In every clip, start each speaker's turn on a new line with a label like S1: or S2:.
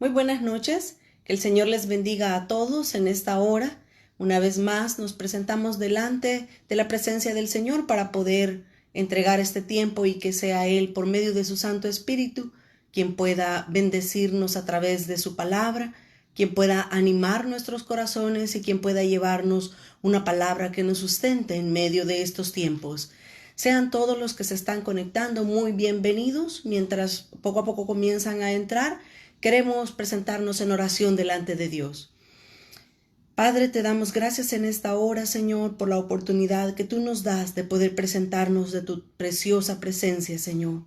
S1: Muy buenas noches, que el Señor les bendiga a todos en esta hora. Una vez más nos presentamos delante de la presencia del Señor para poder entregar este tiempo y que sea Él, por medio de su Santo Espíritu, quien pueda bendecirnos a través de su palabra, quien pueda animar nuestros corazones y quien pueda llevarnos una palabra que nos sustente en medio de estos tiempos. Sean todos los que se están conectando muy bienvenidos. Mientras poco a poco comienzan a entrar, queremos presentarnos en oración delante de Dios. Padre, te damos gracias en esta hora, Señor, por la oportunidad que tú nos das de poder presentarnos de tu preciosa presencia, Señor.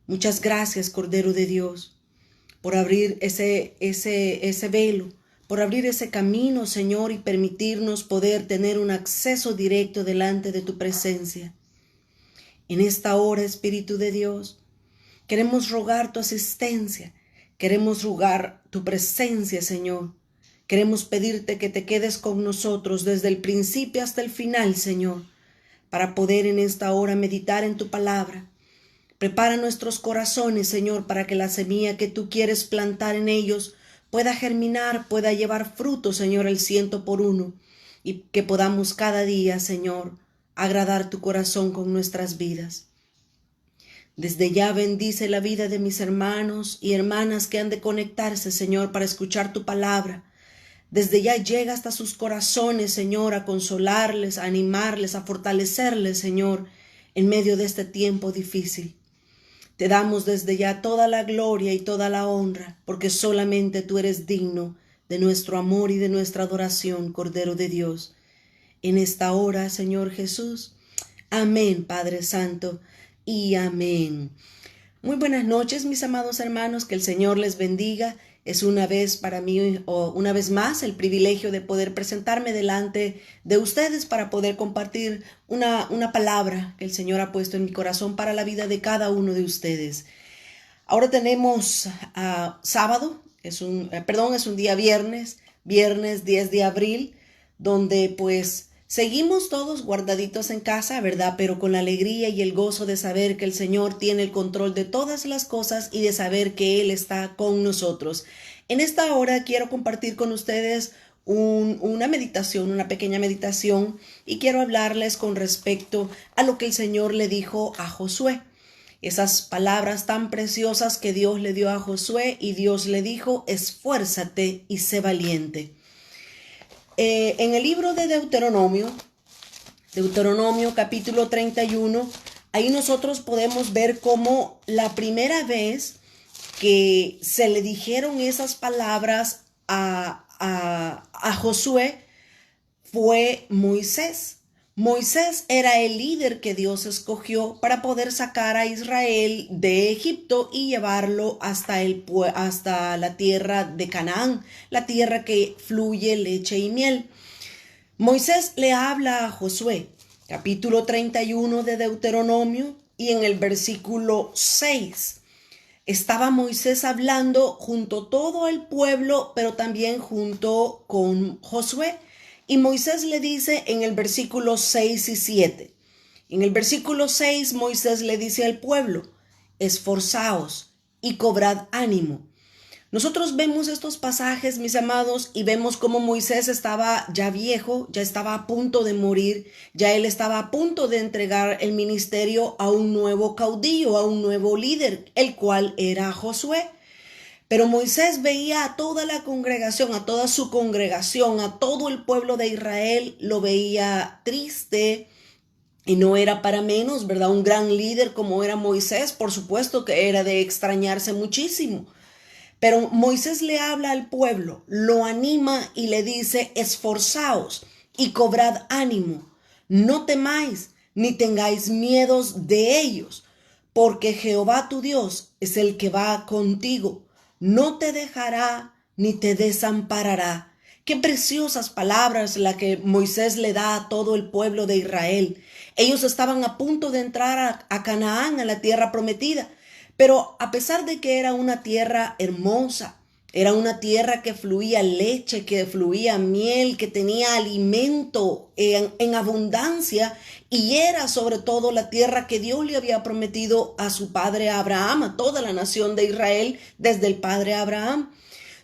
S1: Muchas gracias, Cordero de Dios, por abrir ese velo, por abrir ese camino, Señor, y permitirnos poder tener un acceso directo delante de tu presencia. En esta hora, Espíritu de Dios, queremos rogar tu asistencia, queremos rogar tu presencia, Señor. Queremos pedirte que te quedes con nosotros desde el principio hasta el final, Señor, para poder en esta hora meditar en tu palabra. Prepara nuestros corazones, Señor, para que la semilla que tú quieres plantar en ellos pueda germinar, pueda llevar fruto, Señor, el 100 por 1, y que podamos cada día, Señor, agradar tu corazón con nuestras vidas. Desde ya bendice la vida de mis hermanos y hermanas que han de conectarse, Señor, para escuchar tu palabra. Desde ya llega hasta sus corazones, Señor, a consolarles, a animarles, a fortalecerles, Señor, en medio de este tiempo difícil. Te damos desde ya toda la gloria y toda la honra, porque solamente tú eres digno de nuestro amor y de nuestra adoración, Cordero de Dios. En esta hora, Señor Jesús. Amén, Padre Santo, y amén. Muy buenas noches, mis amados hermanos, que el Señor les bendiga. Es una vez para mí, o una vez más, el privilegio de poder presentarme delante de ustedes para poder compartir una palabra que el Señor ha puesto en mi corazón para la vida de cada uno de ustedes. Ahora tenemos sábado, es un día viernes 10 de abril, donde pues seguimos todos guardaditos en casa, ¿verdad? Pero con la alegría y el gozo de saber que el Señor tiene el control de todas las cosas y de saber que Él está con nosotros. En esta hora quiero compartir con ustedes una meditación, una pequeña meditación, y quiero hablarles con respecto a lo que el Señor le dijo a Josué. Esas palabras tan preciosas que Dios le dio a Josué, y Dios le dijo: esfuérzate y sé valiente. En el libro de Deuteronomio capítulo 31, ahí nosotros podemos ver cómo la primera vez que se le dijeron esas palabras a Josué fue Moisés. Moisés era el líder que Dios escogió para poder sacar a Israel de Egipto y llevarlo hasta la tierra de Canaán, la tierra que fluye leche y miel. Moisés le habla a Josué, capítulo 31 de Deuteronomio, y en el versículo 6 estaba Moisés hablando junto a todo el pueblo, pero también junto con Josué. Y Moisés le dice en el versículo 6 y 7. En el versículo 6 Moisés le dice al pueblo: esforzaos y cobrad ánimo. Nosotros vemos estos pasajes, mis amados, y vemos cómo Moisés estaba ya viejo, ya estaba a punto de morir, ya él estaba a punto de entregar el ministerio a un nuevo caudillo, a un nuevo líder, el cual era Josué. Pero Moisés veía a toda la congregación, a toda su congregación, a todo el pueblo de Israel, lo veía triste, y no era para menos, ¿verdad? Un gran líder como era Moisés, por supuesto que era de extrañarse muchísimo. Pero Moisés le habla al pueblo, lo anima y le dice: esforzaos y cobrad ánimo, no temáis ni tengáis miedos de ellos, porque Jehová tu Dios es el que va contigo, no te dejará ni te desamparará. Qué preciosas palabras la que Moisés le da a todo el pueblo de Israel. Ellos estaban a punto de entrar a Canaán, a la tierra prometida. Pero a pesar de que era una tierra hermosa, Era una tierra que fluía leche, que fluía miel, que tenía alimento en abundancia, y era sobre todo la tierra que Dios le había prometido a su padre Abraham, a toda la nación de Israel desde el padre Abraham.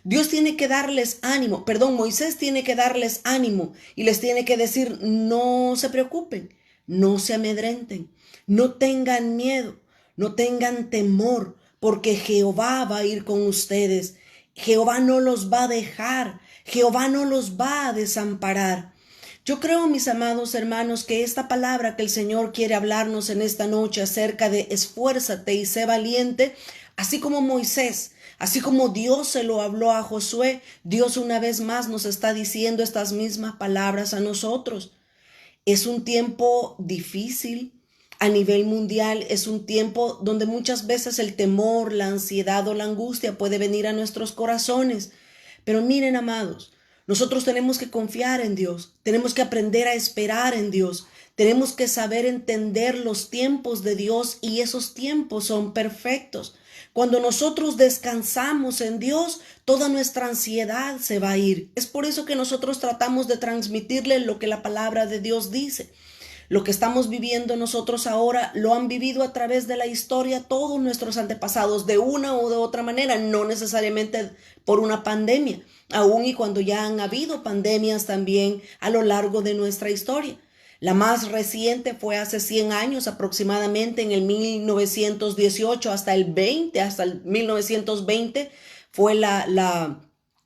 S1: Dios tiene que darles ánimo, Moisés tiene que darles ánimo y les tiene que decir: no se preocupen, no se amedrenten, no tengan miedo, no tengan temor, porque Jehová va a ir con ustedes. Jehová no los va a dejar, Jehová no los va a desamparar. Yo creo, mis amados hermanos, que esta palabra que el Señor quiere hablarnos en esta noche acerca de esfuérzate y sé valiente, así como Moisés, así como Dios se lo habló a Josué, Dios una vez más nos está diciendo estas mismas palabras a nosotros. Es un tiempo difícil a nivel mundial, es un tiempo donde muchas veces el temor, la ansiedad o la angustia puede venir a nuestros corazones. Pero miren, amados, nosotros tenemos que confiar en Dios, tenemos que aprender a esperar en Dios, tenemos que saber entender los tiempos de Dios, y esos tiempos son perfectos. Cuando nosotros descansamos en Dios, toda nuestra ansiedad se va a ir. Es por eso que nosotros tratamos de transmitirle lo que la palabra de Dios dice. Lo que estamos viviendo nosotros ahora lo han vivido a través de la historia todos nuestros antepasados, de una o de otra manera, no necesariamente por una pandemia, aun y cuando ya han habido pandemias también a lo largo de nuestra historia. La más reciente fue hace 100 años aproximadamente, en el 1918 hasta el 1920, fue la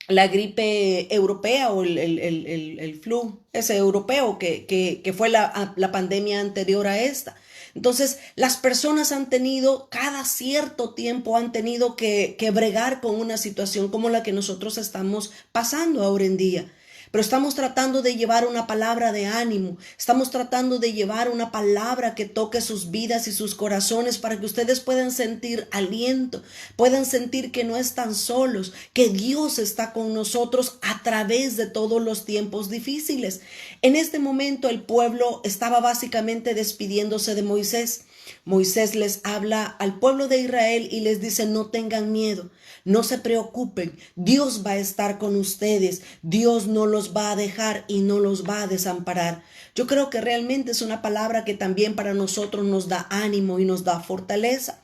S1: gripe europea o el flu ese europeo que fue la pandemia anterior a esta. Entonces, las personas han tenido, cada cierto tiempo han tenido que bregar con una situación como la que nosotros estamos pasando ahora en día. Pero estamos tratando de llevar una palabra de ánimo, estamos tratando de llevar una palabra que toque sus vidas y sus corazones para que ustedes puedan sentir aliento, puedan sentir que no están solos, que Dios está con nosotros a través de todos los tiempos difíciles. En este momento el pueblo estaba básicamente despidiéndose de Moisés. Moisés les habla al pueblo de Israel y les dice: no tengan miedo, no se preocupen, Dios va a estar con ustedes, Dios no los va a dejar y no los va a desamparar. Yo creo que realmente es una palabra que también para nosotros nos da ánimo y nos da fortaleza.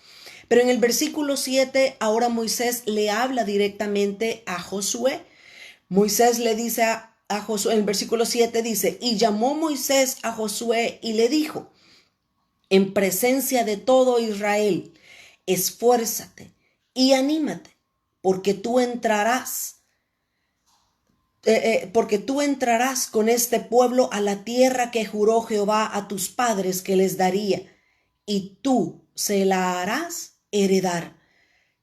S1: Pero en el versículo 7, ahora Moisés le habla directamente a Josué. Moisés le dice a Josué, en el versículo 7 dice: y llamó Moisés a Josué y le dijo, en presencia de todo Israel, esfuérzate y anímate, porque tú entrarás con este pueblo a la tierra que juró Jehová a tus padres que les daría, y tú se la harás heredar.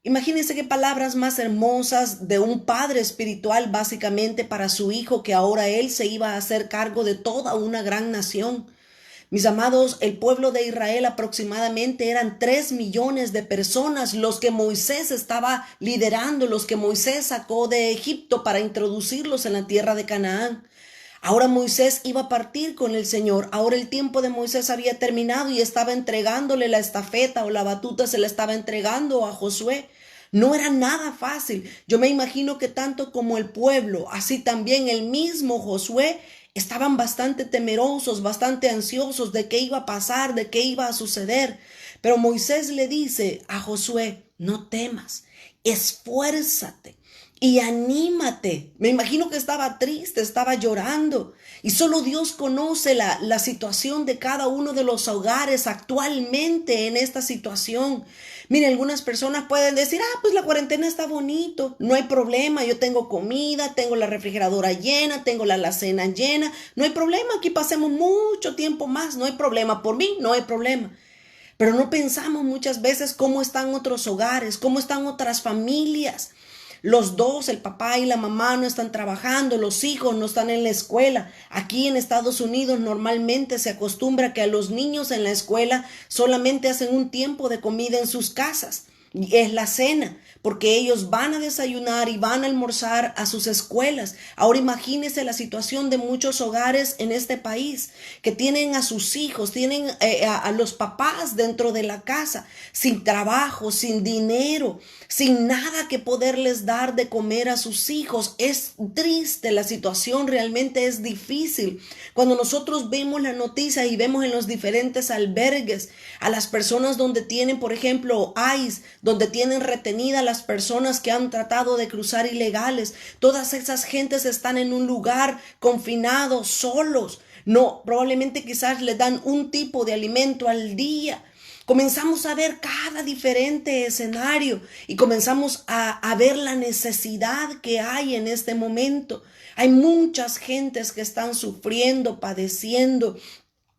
S1: Imagínense qué palabras más hermosas de un padre espiritual básicamente para su hijo, que ahora él se iba a hacer cargo de toda una gran nación. Mis amados, el pueblo de Israel aproximadamente eran 3 millones de personas los que Moisés estaba liderando, los que Moisés sacó de Egipto para introducirlos en la tierra de Canaán. Ahora Moisés iba a partir con el Señor. Ahora el tiempo de Moisés había terminado y estaba entregándole la estafeta o la batuta, se la estaba entregando a Josué. No era nada fácil. Yo me imagino que tanto como el pueblo, así también el mismo Josué, estaban bastante temerosos, bastante ansiosos de qué iba a pasar, de qué iba a suceder. Pero Moisés le dice a Josué: no temas, esfuérzate y anímate. Me imagino que estaba triste, estaba llorando. Y solo Dios conoce la situación de cada uno de los hogares actualmente en esta situación. Mire, algunas personas pueden decir: pues la cuarentena está bonito, no hay problema, yo tengo comida, tengo la refrigeradora llena, tengo la alacena llena, no hay problema, aquí pasemos mucho tiempo más, no hay problema, por mí no hay problema. Pero no pensamos muchas veces cómo están otros hogares, cómo están otras familias. Los dos, el papá y la mamá, no están trabajando, los hijos no están en la escuela. Aquí en Estados Unidos normalmente se acostumbra que a los niños en la escuela solamente hacen un tiempo de comida en sus casas. Y es la cena, porque ellos van a desayunar y van a almorzar a sus escuelas. Ahora imagínense la situación de muchos hogares en este país que tienen a sus hijos, tienen a los papás dentro de la casa, sin trabajo, sin dinero, sin nada que poderles dar de comer a sus hijos. Es triste, la situación realmente es difícil. Cuando nosotros vemos la noticia y vemos en los diferentes albergues a las personas donde tienen, por ejemplo, ICE, donde tienen retenida a las personas que han tratado de cruzar ilegales, todas esas gentes están en un lugar confinados, solos. No, probablemente quizás les dan un tipo de alimento al día. Comenzamos a ver cada diferente escenario y comenzamos a ver la necesidad que hay en este momento. Hay muchas gentes que están sufriendo, padeciendo.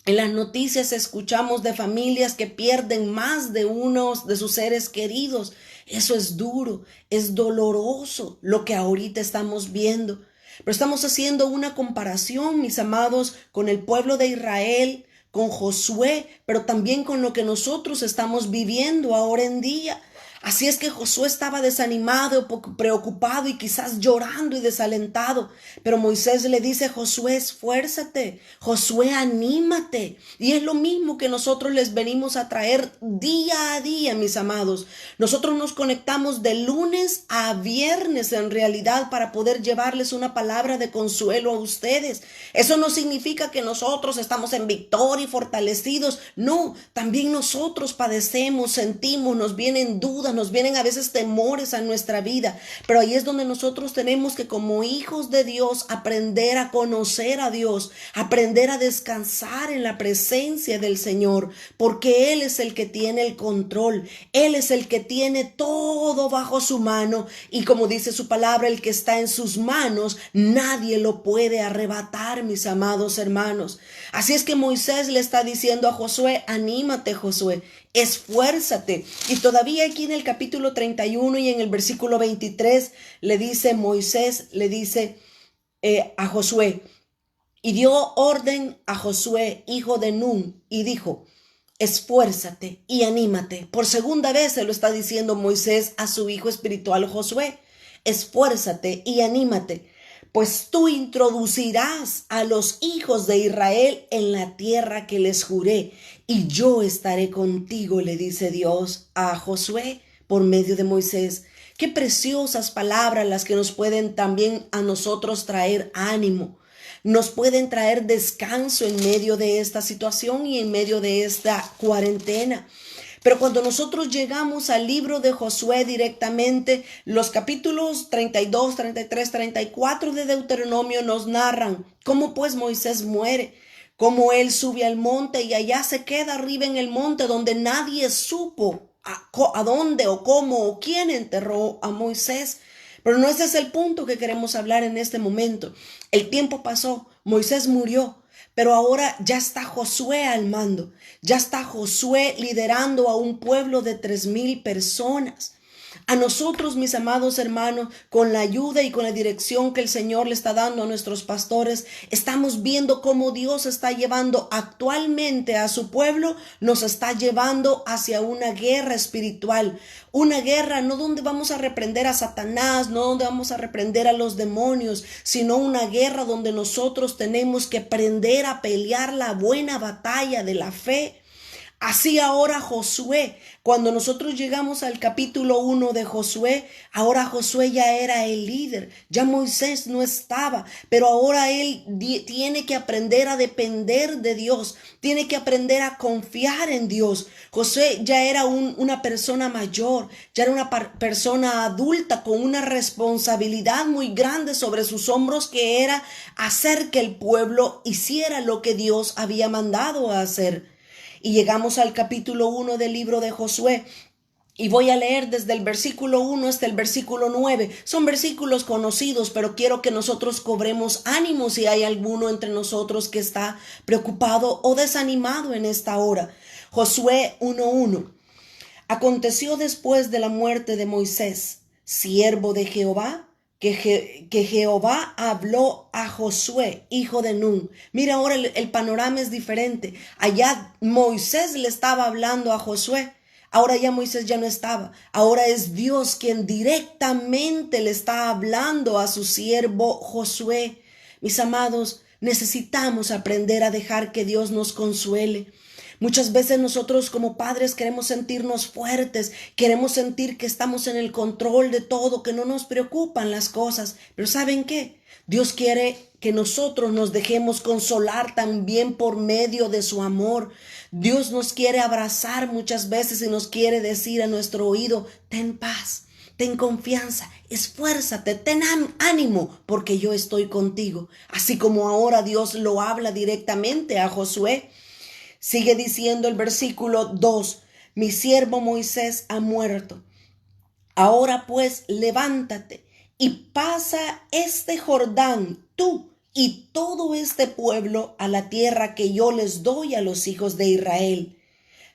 S1: En las noticias escuchamos de familias que pierden más de uno de sus seres queridos. Eso es duro, es doloroso lo que ahorita estamos viendo. Pero estamos haciendo una comparación, mis amados, con el pueblo de Israel, con Josué, pero también con lo que nosotros estamos viviendo ahora en día. Así es que Josué estaba desanimado, preocupado y quizás llorando y desalentado. Pero Moisés le dice: Josué, esfuérzate, Josué, anímate. Y es lo mismo que nosotros les venimos a traer día a día, mis amados. Nosotros nos conectamos de lunes a viernes en realidad para poder llevarles una palabra de consuelo a ustedes. Eso no significa que nosotros estamos en victoria y fortalecidos. No, también nosotros padecemos, sentimos, nos vienen dudas, nos vienen a veces temores a nuestra vida, pero ahí es donde nosotros tenemos que, como hijos de Dios, aprender a conocer a Dios, aprender a descansar en la presencia del Señor, porque Él es el que tiene el control, Él es el que tiene todo bajo su mano, y como dice su palabra, el que está en sus manos, nadie lo puede arrebatar, mis amados hermanos. Así es que Moisés le está diciendo a Josué: anímate, Josué, esfuérzate. Y todavía aquí en el capítulo 31 y en el versículo 23 le dice Moisés, le dice a Josué, y dio orden a Josué, hijo de Nun, y dijo: esfuérzate y anímate. Por segunda vez se lo está diciendo Moisés a su hijo espiritual Josué: esfuérzate y anímate, pues tú introducirás a los hijos de Israel en la tierra que les juré, y yo estaré contigo, le dice Dios a Josué por medio de Moisés. Qué preciosas palabras las que nos pueden también a nosotros traer ánimo, nos pueden traer descanso en medio de esta situación y en medio de esta cuarentena. Pero cuando nosotros llegamos al libro de Josué directamente, los capítulos 32, 33, 34 de Deuteronomio nos narran cómo pues Moisés muere, cómo él sube al monte y allá se queda arriba en el monte donde nadie supo a dónde o cómo o quién enterró a Moisés. Pero no ese es el punto que queremos hablar en este momento. El tiempo pasó, Moisés murió, pero ahora ya está Josué al mando. Ya está Josué liderando a un pueblo de 3,000 personas. A nosotros, mis amados hermanos, con la ayuda y con la dirección que el Señor le está dando a nuestros pastores, estamos viendo cómo Dios está llevando actualmente a su pueblo, nos está llevando hacia una guerra espiritual. Una guerra no donde vamos a reprender a Satanás, no donde vamos a reprender a los demonios, sino una guerra donde nosotros tenemos que aprender a pelear la buena batalla de la fe. Así ahora Josué, cuando nosotros llegamos al capítulo 1 de Josué, ahora Josué ya era el líder, ya Moisés no estaba, pero ahora él tiene que aprender a depender de Dios, tiene que aprender a confiar en Dios. Josué ya era una persona mayor, ya era una persona adulta con una responsabilidad muy grande sobre sus hombros, que era hacer que el pueblo hiciera lo que Dios había mandado a hacer. Y llegamos al capítulo 1 del libro de Josué. Y voy a leer desde el versículo 1 hasta el versículo 9. Son versículos conocidos, pero quiero que nosotros cobremos ánimo si hay alguno entre nosotros que está preocupado o desanimado en esta hora. Josué 1:1. Aconteció después de la muerte de Moisés, siervo de Jehová, que Jehová habló a Josué, hijo de Nun. Mira, ahora el panorama es diferente. Allá Moisés le estaba hablando a Josué. Ahora ya Moisés ya no estaba. Ahora es Dios quien directamente le está hablando a su siervo Josué. Mis amados, necesitamos aprender a dejar que Dios nos consuele. Muchas veces nosotros como padres queremos sentirnos fuertes, queremos sentir que estamos en el control de todo, que no nos preocupan las cosas. Pero ¿saben qué? Dios quiere que nosotros nos dejemos consolar también por medio de su amor. Dios nos quiere abrazar muchas veces y nos quiere decir a nuestro oído: ten paz, ten confianza, esfuérzate, ten ánimo, porque yo estoy contigo. Así como ahora Dios lo habla directamente a Josué. Sigue diciendo el versículo 2, mi siervo Moisés ha muerto. Ahora pues levántate y pasa este Jordán, tú y todo este pueblo, a la tierra que yo les doy a los hijos de Israel.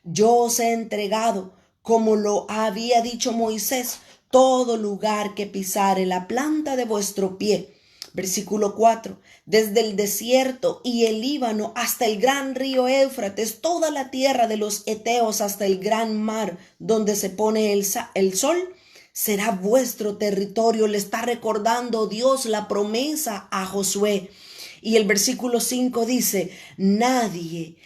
S1: Yo os he entregado, como lo había dicho Moisés, todo lugar que pisare la planta de vuestro pie. Versículo 4, desde el desierto y el Líbano hasta el gran río Éufrates, toda la tierra de los heteos hasta el gran mar donde se pone el sol, será vuestro territorio. Le está recordando Dios la promesa a Josué. Y el versículo 5 dice: nadie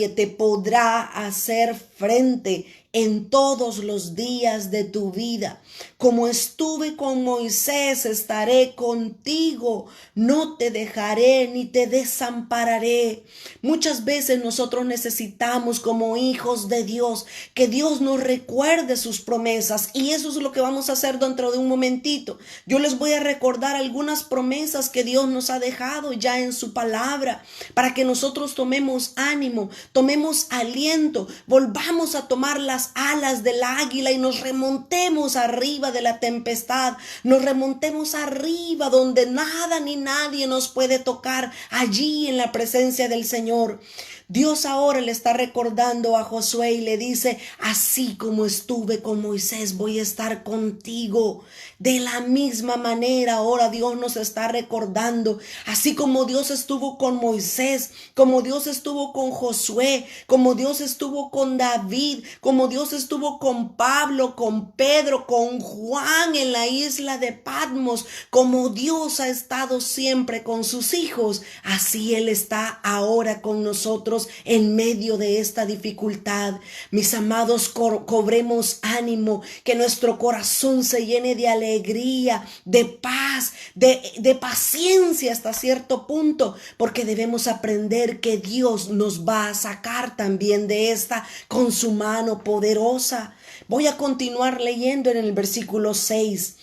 S1: te podrá hacer frente en todos los días de tu vida. Como estuve con Moisés, estaré contigo. No te dejaré ni te desampararé. Muchas veces nosotros necesitamos, como hijos de Dios, que Dios nos recuerde sus promesas. Y eso es lo que vamos a hacer dentro de un momentito. Yo les voy a recordar algunas promesas que Dios nos ha dejado ya en su palabra, para que nosotros tomemos ánimo, tomemos aliento, volvamos a tomar las alas del águila y nos remontemos arriba de la tempestad, nos remontemos arriba donde nada ni nadie nos puede tocar, allí en la presencia del Señor. Dios ahora le está recordando a Josué y le dice: así como estuve con Moisés, voy a estar contigo. De la misma manera ahora Dios nos está recordando, así como Dios estuvo con Moisés, como Dios estuvo con Josué, como Dios estuvo con David, como Dios estuvo con Pablo, con Pedro, con Juan en la isla de Patmos, como Dios ha estado siempre con sus hijos, así Él está ahora con nosotros en medio de esta dificultad. Mis amados, cobremos ánimo, que nuestro corazón se llene de alegría, de paz, de paciencia hasta cierto punto, porque debemos aprender que Dios nos va a sacar también de esta con su mano poderosa. Voy a continuar leyendo en el versículo 6.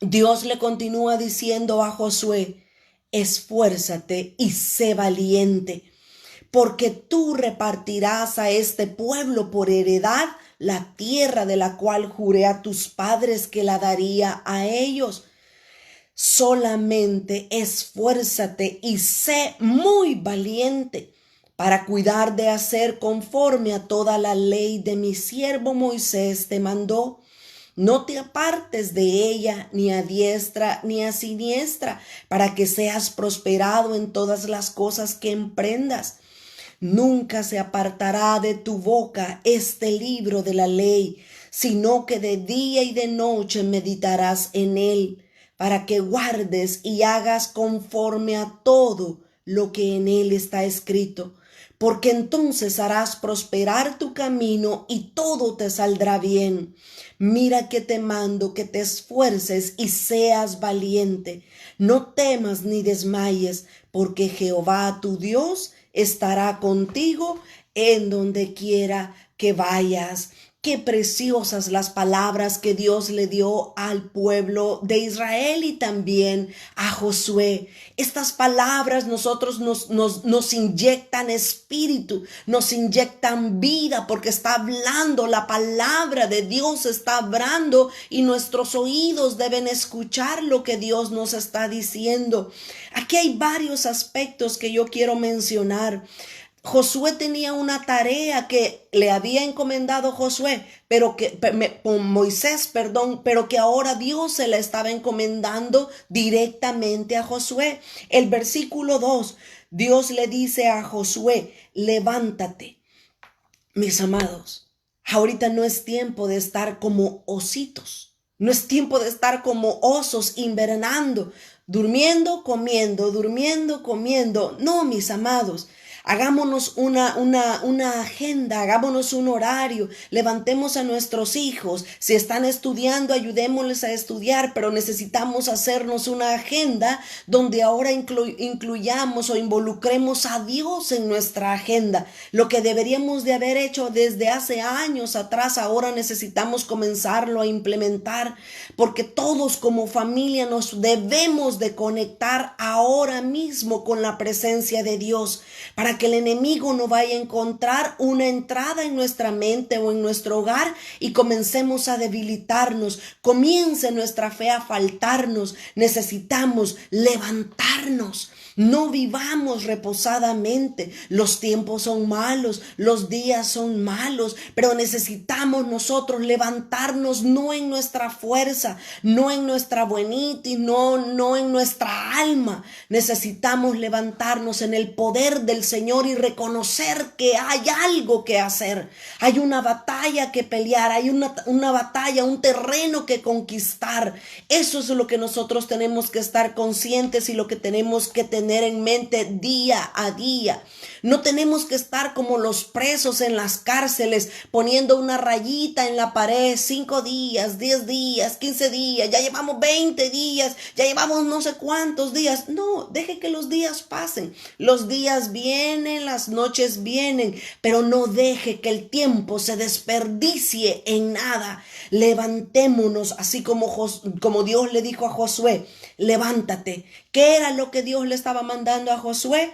S1: Dios le continúa diciendo a Josué: esfuérzate y sé valiente, porque tú repartirás a este pueblo por heredad la tierra de la cual juré a tus padres que la daría a ellos. Solamente esfuérzate y sé muy valiente para cuidar de hacer conforme a toda la ley de mi siervo Moisés te mandó. No te apartes de ella ni a diestra ni a siniestra, para que seas prosperado en todas las cosas que emprendas. Nunca se apartará de tu boca este libro de la ley, sino que de día y de noche meditarás en él, para que guardes y hagas conforme a todo lo que en él está escrito, porque entonces harás prosperar tu camino y todo te saldrá bien. Mira que te mando que te esfuerces y seas valiente. No temas ni desmayes, porque Jehová tu Dios estará contigo en donde quiera que vayas. Qué preciosas las palabras que Dios le dio al pueblo de Israel y también a Josué. Estas palabras nos inyectan espíritu, nos inyectan vida, porque está hablando la palabra de Dios, está hablando, y nuestros oídos deben escuchar lo que Dios nos está diciendo. Aquí hay varios aspectos que yo quiero mencionar. Josué tenía una tarea que le había encomendado Moisés, pero que ahora Dios se la estaba encomendando directamente a Josué. El versículo 2, Dios le dice a Josué: levántate Mis amados, ahorita no es tiempo de estar como ositos. No es tiempo de estar como osos invernando, durmiendo, comiendo, durmiendo, comiendo. No, mis amados. Hagámonos una agenda, hagámonos un horario, levantemos a nuestros hijos. Si están estudiando, ayudémosles a estudiar, pero necesitamos hacernos una agenda donde ahora incluyamos o involucremos a Dios en nuestra agenda. Lo que deberíamos de haber hecho desde hace años atrás, ahora necesitamos comenzarlo a implementar, porque todos como familia nos debemos de conectar ahora mismo con la presencia de Dios, para que el enemigo no vaya a encontrar una entrada en nuestra mente o en nuestro hogar y comencemos a debilitarnos, comience nuestra fe a faltarnos. Necesitamos levantarnos. No vivamos reposadamente. Los tiempos son malos, los días son malos, pero necesitamos nosotros levantarnos no en nuestra fuerza, no en nuestra buenitis, no en nuestra alma. Necesitamos levantarnos en el poder del Señor y reconocer que hay algo que hacer. Hay una batalla que pelear, hay una batalla, un terreno que conquistar. Eso es lo que nosotros tenemos que estar conscientes y lo que tenemos que tener en mente día a día. No tenemos que estar como los presos en las cárceles poniendo una rayita en la pared, 5 días, 10 días, 15 días, ya llevamos 20 días, ya llevamos no sé cuántos días. No, deje que los días pasen. Los días vienen, las noches vienen, pero no deje que el tiempo se desperdicie en nada. Levantémonos, así como Dios le dijo a Josué, levántate. ¿Qué era lo que Dios le estaba mandando a Josué?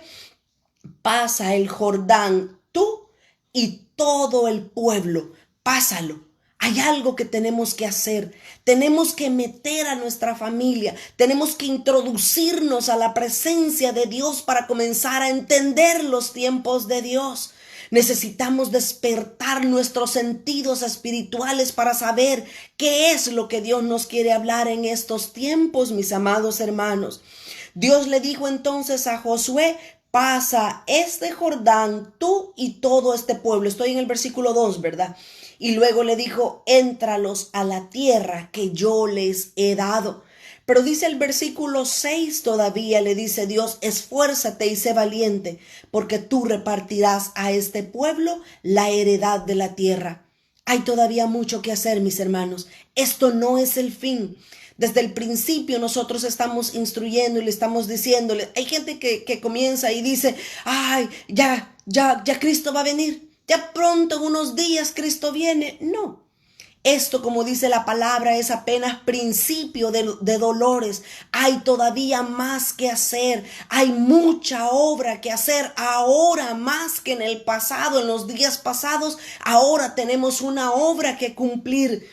S1: Pasa el Jordán, tú y todo el pueblo, pásalo. Hay algo que tenemos que hacer. Tenemos que meter a nuestra familia. Tenemos que introducirnos a la presencia de Dios para comenzar a entender los tiempos de Dios. Necesitamos despertar nuestros sentidos espirituales para saber qué es lo que Dios nos quiere hablar en estos tiempos, mis amados hermanos. Dios le dijo entonces a Josué, pasa este Jordán, tú y todo este pueblo. Estoy en el versículo 2, ¿verdad? Y luego le dijo, éntralos a la tierra que yo les he dado. Pero dice el versículo 6 todavía, le dice Dios, esfuérzate y sé valiente, porque tú repartirás a este pueblo la heredad de la tierra. Hay todavía mucho que hacer, mis hermanos. Esto no es el fin. Desde el principio nosotros estamos instruyendo y le estamos diciéndole. Hay gente que comienza y dice, ay, ya Cristo va a venir. Ya pronto, en unos días, Cristo viene. No. Esto, como dice la palabra, es apenas principio de dolores. Hay todavía más que hacer. Hay mucha obra que hacer ahora más que en el pasado, en los días pasados. Ahora tenemos una obra que cumplir.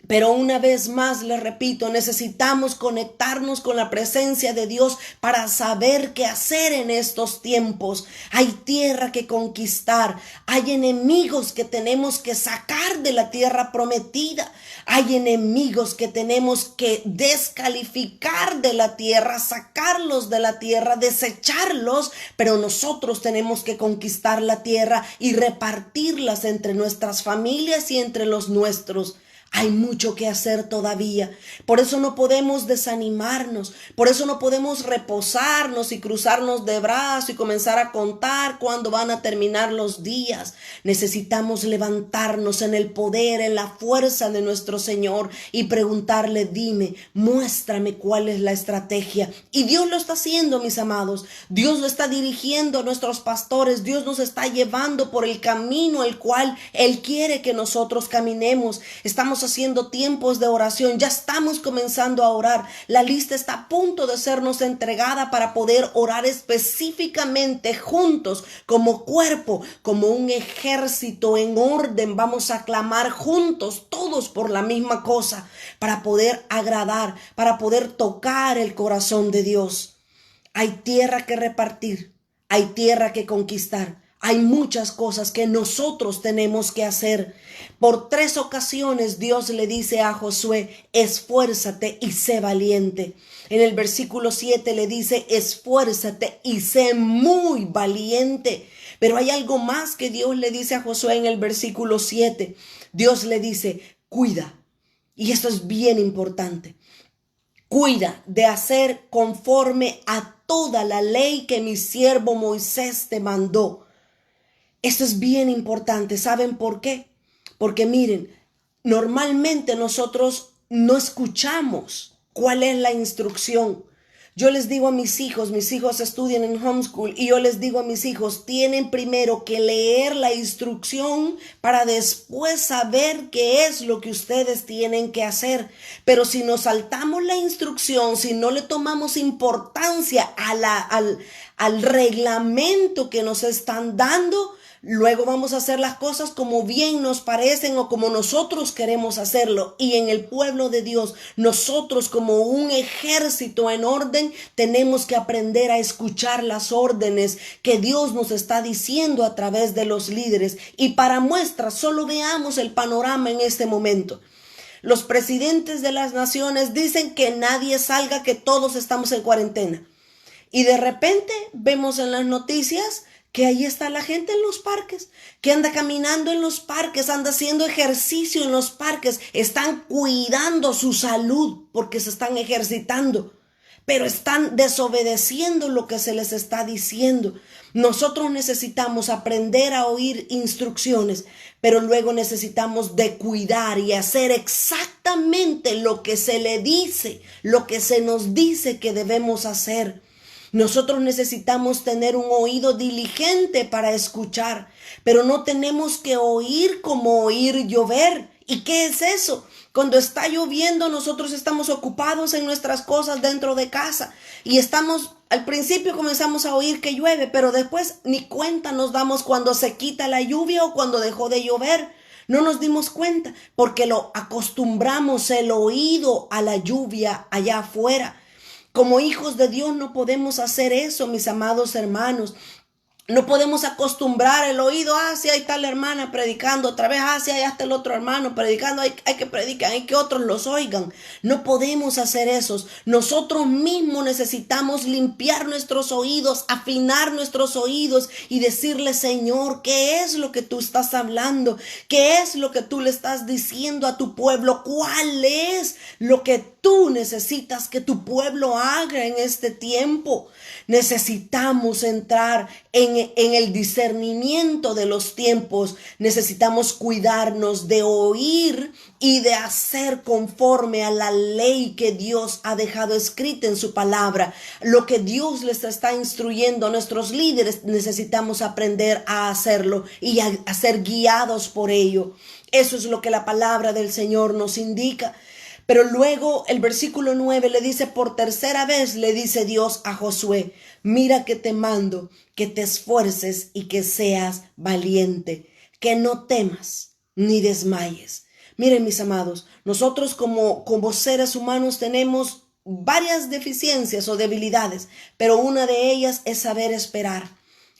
S1: Pero una vez más le repito, necesitamos conectarnos con la presencia de Dios para saber qué hacer en estos tiempos. Hay tierra que conquistar, hay enemigos que tenemos que sacar de la tierra prometida, hay enemigos que tenemos que descalificar de la tierra, sacarlos de la tierra, desecharlos, pero nosotros tenemos que conquistar la tierra y repartirlas entre nuestras familias y entre los nuestros. Hay mucho que hacer todavía. Por eso no podemos desanimarnos. Por eso no podemos reposarnos y cruzarnos de brazos y comenzar a contar cuándo van a terminar los días. Necesitamos levantarnos en el poder, en la fuerza de nuestro Señor y preguntarle, dime, muéstrame cuál es la estrategia. Y Dios lo está haciendo, mis amados. Dios lo está dirigiendo a nuestros pastores. Dios nos está llevando por el camino el cual Él quiere que nosotros caminemos. Estamos haciendo tiempos de oración, ya estamos comenzando a orar. La lista está a punto de sernos entregada para poder orar específicamente juntos, como cuerpo, como un ejército en orden. Vamos a clamar juntos, todos por la misma cosa, para poder agradar, para poder tocar el corazón de Dios. Hay tierra que repartir, hay tierra que conquistar. Hay muchas cosas que nosotros tenemos que hacer. Por 3 ocasiones Dios le dice a Josué, esfuérzate y sé valiente. En el versículo 7 le dice, esfuérzate y sé muy valiente. Pero hay algo más que Dios le dice a Josué en el versículo 7. Dios le dice, cuida. Y esto es bien importante. Cuida de hacer conforme a toda la ley que mi siervo Moisés te mandó. Esto es bien importante. ¿Saben por qué? Porque miren, normalmente nosotros no escuchamos cuál es la instrucción. Yo les digo a mis hijos estudian en homeschool y yo les digo a mis hijos, tienen primero que leer la instrucción para después saber qué es lo que ustedes tienen que hacer. Pero si nos saltamos la instrucción, si no le tomamos importancia al reglamento que nos están dando, luego vamos a hacer las cosas como bien nos parecen o como nosotros queremos hacerlo. Y en el pueblo de Dios, nosotros como un ejército en orden, tenemos que aprender a escuchar las órdenes que Dios nos está diciendo a través de los líderes. Y para muestra, solo veamos el panorama en este momento. Los presidentes de las naciones dicen que nadie salga, que todos estamos en cuarentena. Y de repente vemos en las noticias que ahí está la gente en los parques, que anda caminando en los parques, anda haciendo ejercicio en los parques, están cuidando su salud porque se están ejercitando, pero están desobedeciendo lo que se les está diciendo. Nosotros necesitamos aprender a oír instrucciones, pero luego necesitamos de cuidar y hacer exactamente lo que se le dice, lo que se nos dice que debemos hacer. Nosotros necesitamos tener un oído diligente para escuchar, pero no tenemos que oír como oír llover. ¿Y qué es eso? Cuando está lloviendo, nosotros estamos ocupados en nuestras cosas dentro de casa y al principio comenzamos a oír que llueve, pero después ni cuenta nos damos cuando se quita la lluvia o cuando dejó de llover. No nos dimos cuenta porque lo acostumbramos el oído a la lluvia allá afuera. Como hijos de Dios no podemos hacer eso, mis amados hermanos. No podemos acostumbrar el oído hacia ahí está la hermana predicando, otra vez hacia allá está el otro hermano predicando, hay que predicar, hay que otros los oigan. No podemos hacer eso. Nosotros mismos necesitamos limpiar nuestros oídos, afinar nuestros oídos y decirle, Señor, ¿qué es lo que tú estás hablando? ¿Qué es lo que tú le estás diciendo a tu pueblo? ¿Cuál es lo que tú necesitas que tu pueblo haga en este tiempo? Necesitamos entrar en el discernimiento de los tiempos. Necesitamos cuidarnos de oír y de hacer conforme a la ley que Dios ha dejado escrita en su palabra. Lo que Dios les está instruyendo a nuestros líderes, necesitamos aprender a hacerlo y a ser guiados por ello. Eso es lo que la palabra del Señor nos indica. Pero luego el versículo 9 le dice, por tercera vez le dice Dios a Josué, mira que te mando, que te esfuerces y que seas valiente, que no temas ni desmayes. Miren, mis amados, nosotros como seres humanos tenemos varias deficiencias o debilidades, pero una de ellas es saber esperar.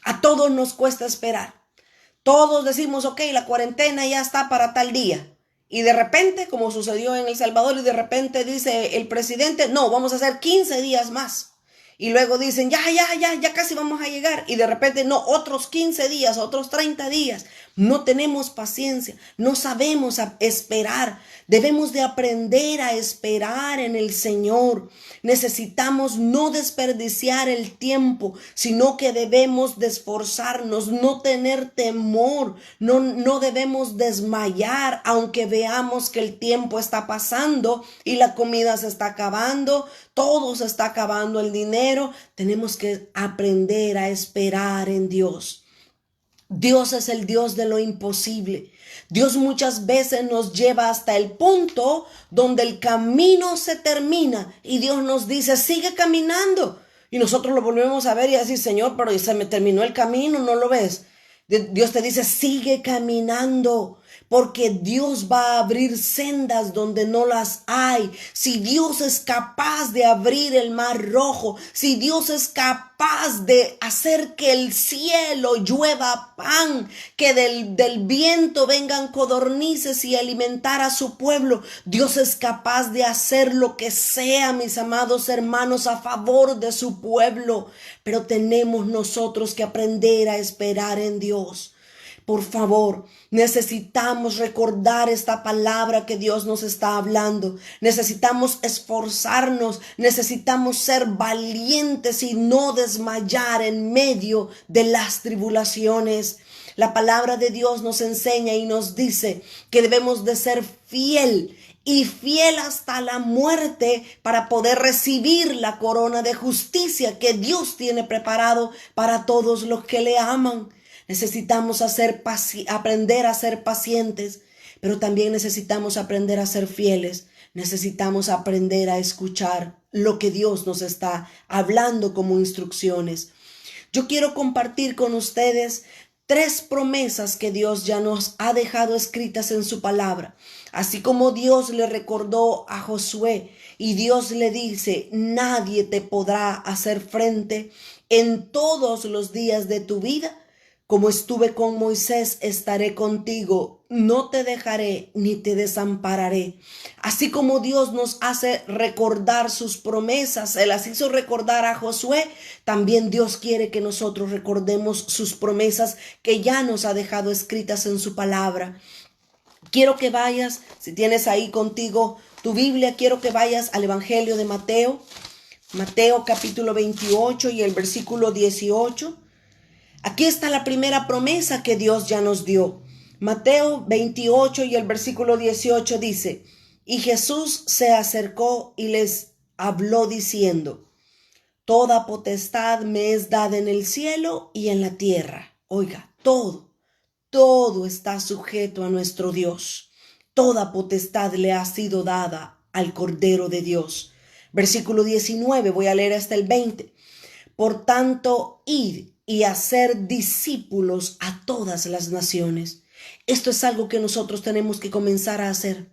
S1: A todos nos cuesta esperar. Todos decimos, ok, la cuarentena ya está para tal día. Y de repente, como sucedió en El Salvador, y de repente dice el presidente, no, vamos a hacer 15 días más. Y luego dicen, ya casi vamos a llegar. Y de repente, no, otros 15 días, otros 30 días. No tenemos paciencia, no sabemos esperar. Debemos de aprender a esperar en el Señor. Necesitamos no desperdiciar el tiempo, sino que debemos de esforzarnos, no tener temor, no debemos desmayar, aunque veamos que el tiempo está pasando y la comida se está acabando, todo se está acabando, el dinero. Tenemos que aprender a esperar en Dios. Dios es el Dios de lo imposible. Dios muchas veces nos lleva hasta el punto donde el camino se termina y Dios nos dice, sigue caminando. Y nosotros lo volvemos a ver y a decir, Señor, pero se me terminó el camino, ¿no lo ves? Dios te dice, sigue caminando, porque Dios va a abrir sendas donde no las hay. Si Dios es capaz de abrir el mar rojo, si Dios es capaz de hacer que el cielo llueva pan, que del viento vengan codornices y alimentar a su pueblo, Dios es capaz de hacer lo que sea, mis amados hermanos, a favor de su pueblo. Pero tenemos nosotros que aprender a esperar en Dios. Por favor, necesitamos recordar esta palabra que Dios nos está hablando. Necesitamos esforzarnos, necesitamos ser valientes y no desmayar en medio de las tribulaciones. La palabra de Dios nos enseña y nos dice que debemos de ser fiel y fiel hasta la muerte para poder recibir la corona de justicia que Dios tiene preparado para todos los que le aman. Necesitamos aprender a ser pacientes, pero también necesitamos aprender a ser fieles. Necesitamos aprender a escuchar lo que Dios nos está hablando como instrucciones. Yo quiero compartir con ustedes 3 promesas que Dios ya nos ha dejado escritas en su palabra. Así como Dios le recordó a Josué y Dios le dice, nadie te podrá hacer frente en todos los días de tu vida. Como estuve con Moisés, estaré contigo, no te dejaré ni te desampararé. Así como Dios nos hace recordar sus promesas, Él las hizo recordar a Josué, también Dios quiere que nosotros recordemos sus promesas que ya nos ha dejado escritas en su palabra. Quiero que vayas, si tienes ahí contigo tu Biblia, quiero que vayas al Evangelio de Mateo, Mateo capítulo 28 y el versículo 18. Aquí está la primera promesa que Dios ya nos dio. Mateo 28 y el versículo 18 dice, y Jesús se acercó y les habló diciendo, toda potestad me es dada en el cielo y en la tierra. Oiga, todo está sujeto a nuestro Dios. Toda potestad le ha sido dada al Cordero de Dios. Versículo 19, voy a leer hasta el 20. Por tanto, id y hacer discípulos a todas las naciones. Esto es algo que nosotros tenemos que comenzar a hacer.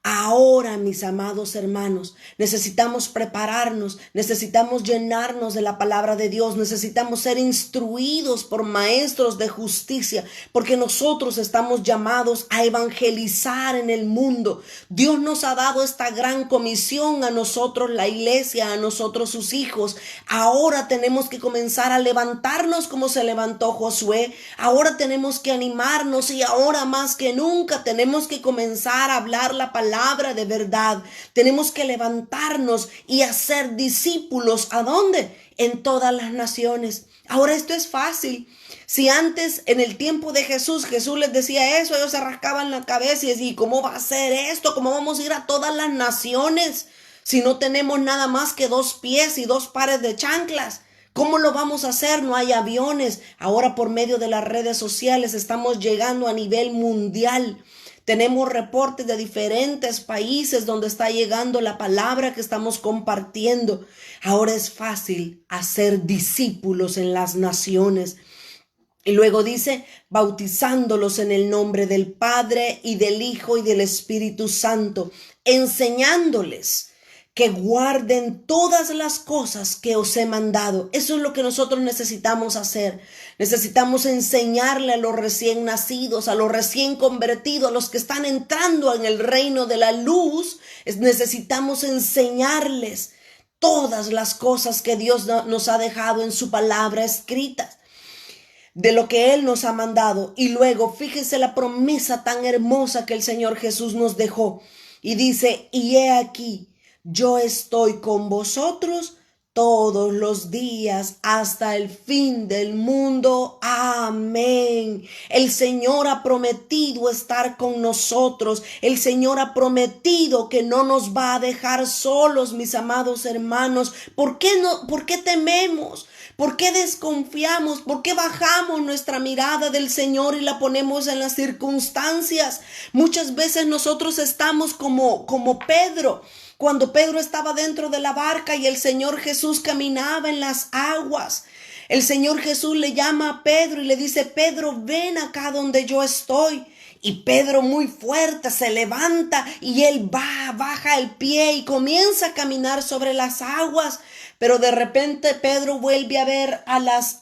S1: Ahora, mis amados hermanos, necesitamos prepararnos, necesitamos llenarnos de la palabra de Dios, necesitamos ser instruidos por maestros de justicia, porque nosotros estamos llamados a evangelizar en el mundo. Dios nos ha dado esta gran comisión a nosotros, la iglesia, a nosotros sus hijos. Ahora tenemos que comenzar a levantarnos como se levantó Josué. Ahora tenemos que animarnos y ahora más que nunca tenemos que comenzar a hablar la palabra de verdad. Tenemos que levantarnos y hacer discípulos. ¿A dónde? En todas las naciones. Ahora esto es fácil. Si antes en el tiempo de Jesús les decía eso, ellos se rascaban la cabeza y decían, ¿cómo va a ser esto? ¿Cómo vamos a ir a todas las naciones si no tenemos nada más que 2 pies y 2 pares de chanclas? ¿Cómo lo vamos a hacer? No hay aviones. Ahora por medio de las redes sociales estamos llegando a nivel mundial. Tenemos reportes de diferentes países donde está llegando la palabra que estamos compartiendo. Ahora es fácil hacer discípulos en las naciones. Y luego dice, bautizándolos en el nombre del Padre y del Hijo y del Espíritu Santo, enseñándoles que guarden todas las cosas que os he mandado. Eso es lo que nosotros necesitamos hacer. Necesitamos enseñarle a los recién nacidos, a los recién convertidos, a los que están entrando en el reino de la luz. Necesitamos enseñarles todas las cosas que Dios nos ha dejado en su palabra escritas, de lo que Él nos ha mandado. Y luego, fíjese la promesa tan hermosa que el Señor Jesús nos dejó. Y dice, y he aquí, yo estoy con vosotros todos los días hasta el fin del mundo. Amén. El Señor ha prometido estar con nosotros. El Señor ha prometido que no nos va a dejar solos, mis amados hermanos. ¿Por qué tememos? ¿Por qué desconfiamos? ¿Por qué bajamos nuestra mirada del Señor y la ponemos en las circunstancias? Muchas veces nosotros estamos como Pedro. Cuando Pedro estaba dentro de la barca y el Señor Jesús caminaba en las aguas, el Señor Jesús le llama a Pedro y le dice, Pedro, ven acá donde yo estoy. Y Pedro muy fuerte se levanta y él baja el pie y comienza a caminar sobre las aguas. Pero de repente Pedro vuelve a ver a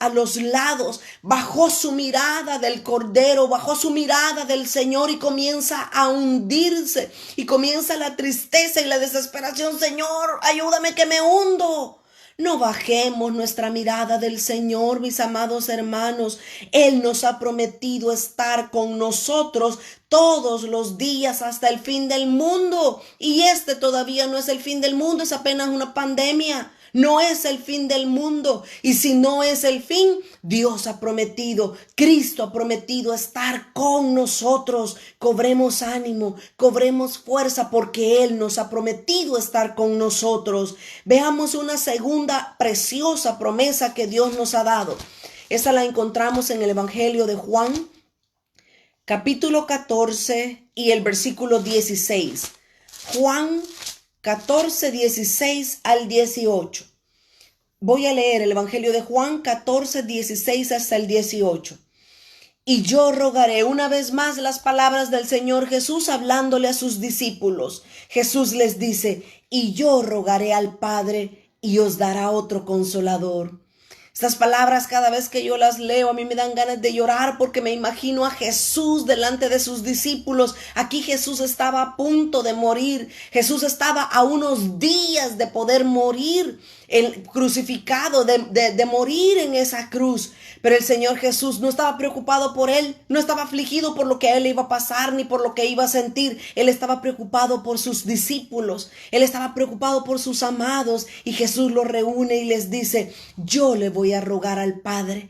S1: los lados, bajó su mirada del Cordero, bajó su mirada del Señor y comienza a hundirse. Y comienza la tristeza y la desesperación. Señor, ayúdame que me hundo. No bajemos nuestra mirada del Señor, mis amados hermanos. Él nos ha prometido estar con nosotros todos los días hasta el fin del mundo. Y este todavía no es el fin del mundo, es apenas una pandemia. No es el fin del mundo. Y si no es el fin, Dios ha prometido, Cristo ha prometido estar con nosotros. Cobremos ánimo, cobremos fuerza porque Él nos ha prometido estar con nosotros. Veamos una segunda preciosa promesa que Dios nos ha dado. Esa la encontramos en el Evangelio de Juan, capítulo 14 y el versículo 16. Juan 14, 16 al 18. Voy a leer el Evangelio de Juan 14, 16 hasta el 18. Y yo rogaré una vez más las palabras del Señor Jesús hablándole a sus discípulos. Jesús les dice, y yo rogaré al Padre y os dará otro consolador. Estas palabras, cada vez que yo las leo, a mí me dan ganas de llorar porque me imagino a Jesús delante de sus discípulos. Aquí Jesús estaba a punto de morir. Jesús estaba a unos días de poder morir, el crucificado, de morir en esa cruz. Pero el Señor Jesús no estaba preocupado por él, no estaba afligido por lo que a él le iba a pasar ni por lo que iba a sentir. Él estaba preocupado por sus discípulos, él estaba preocupado por sus amados, y Jesús los reúne y les dice, yo le voy a rogar al Padre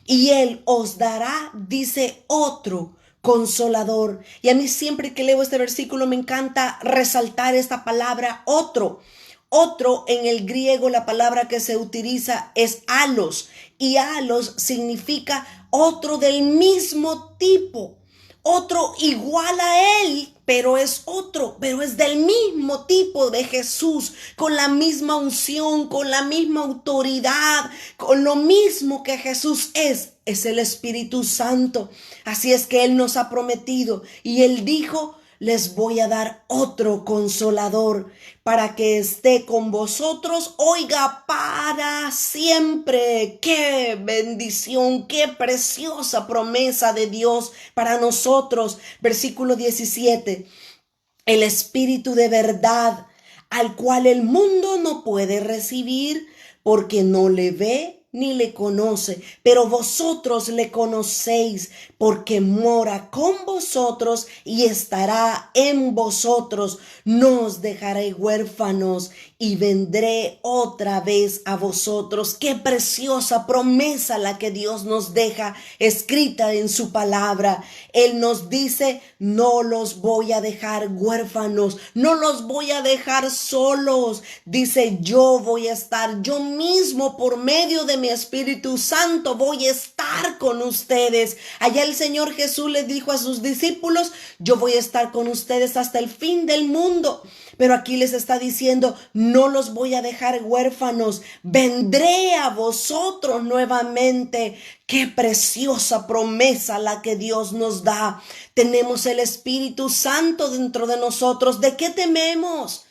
S1: y Él os dará, dice, otro consolador. Y a mí siempre que leo este versículo me encanta resaltar esta palabra otro. Otro, en el griego, la palabra que se utiliza es alos, y alos significa otro del mismo tipo, otro igual a él, pero es otro, pero es del mismo tipo de Jesús, con la misma unción, con la misma autoridad, con lo mismo que Jesús es el Espíritu Santo. Así es que Él nos ha prometido, y Él dijo, les voy a dar otro consolador para que esté con vosotros, oiga, para siempre. ¡Qué bendición! ¡Qué preciosa promesa de Dios para nosotros! Versículo 17. El Espíritu de verdad, al cual el mundo no puede recibir porque no le ve ni le conoce, pero vosotros le conocéis porque mora con vosotros y estará en vosotros. No os dejaré huérfanos y vendré otra vez a vosotros. Qué preciosa promesa la que Dios nos deja escrita en su palabra. Él nos dice, no los voy a dejar huérfanos, no los voy a dejar solos. Dice, yo voy a estar, yo mismo por medio de mi Espíritu Santo voy a estar con ustedes. Allá el Señor Jesús les dijo a sus discípulos, yo voy a estar con ustedes hasta el fin del mundo. Pero aquí les está diciendo, no los voy a dejar huérfanos, vendré a vosotros nuevamente. Qué preciosa promesa la que Dios nos da. Tenemos el Espíritu Santo dentro de nosotros. ¿De qué tememos?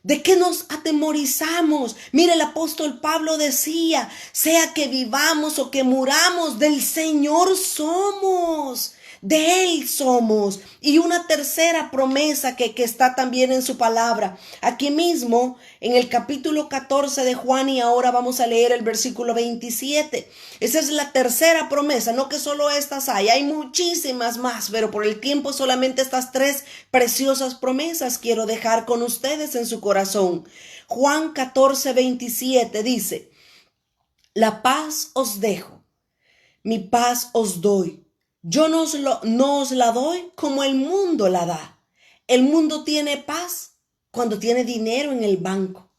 S1: ¿De qué nos atemorizamos? Mire, el apóstol Pablo decía, sea que vivamos o que muramos, del Señor somos. De Él somos. Y una tercera promesa que está también en su palabra. Aquí mismo, en el capítulo 14 de Juan, y ahora vamos a leer el versículo 27. Esa es la tercera promesa, no que solo estas hay muchísimas más, pero por el tiempo solamente estas tres preciosas promesas quiero dejar con ustedes en su corazón. Juan 14, 27 dice, la paz os dejo, mi paz os doy. Yo no os la doy como el mundo la da. El mundo tiene paz cuando tiene dinero en el banco.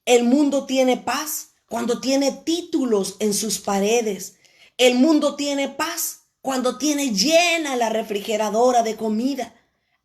S1: El mundo tiene paz cuando tiene títulos en sus paredes. El mundo tiene paz cuando tiene llena la refrigeradora de comida.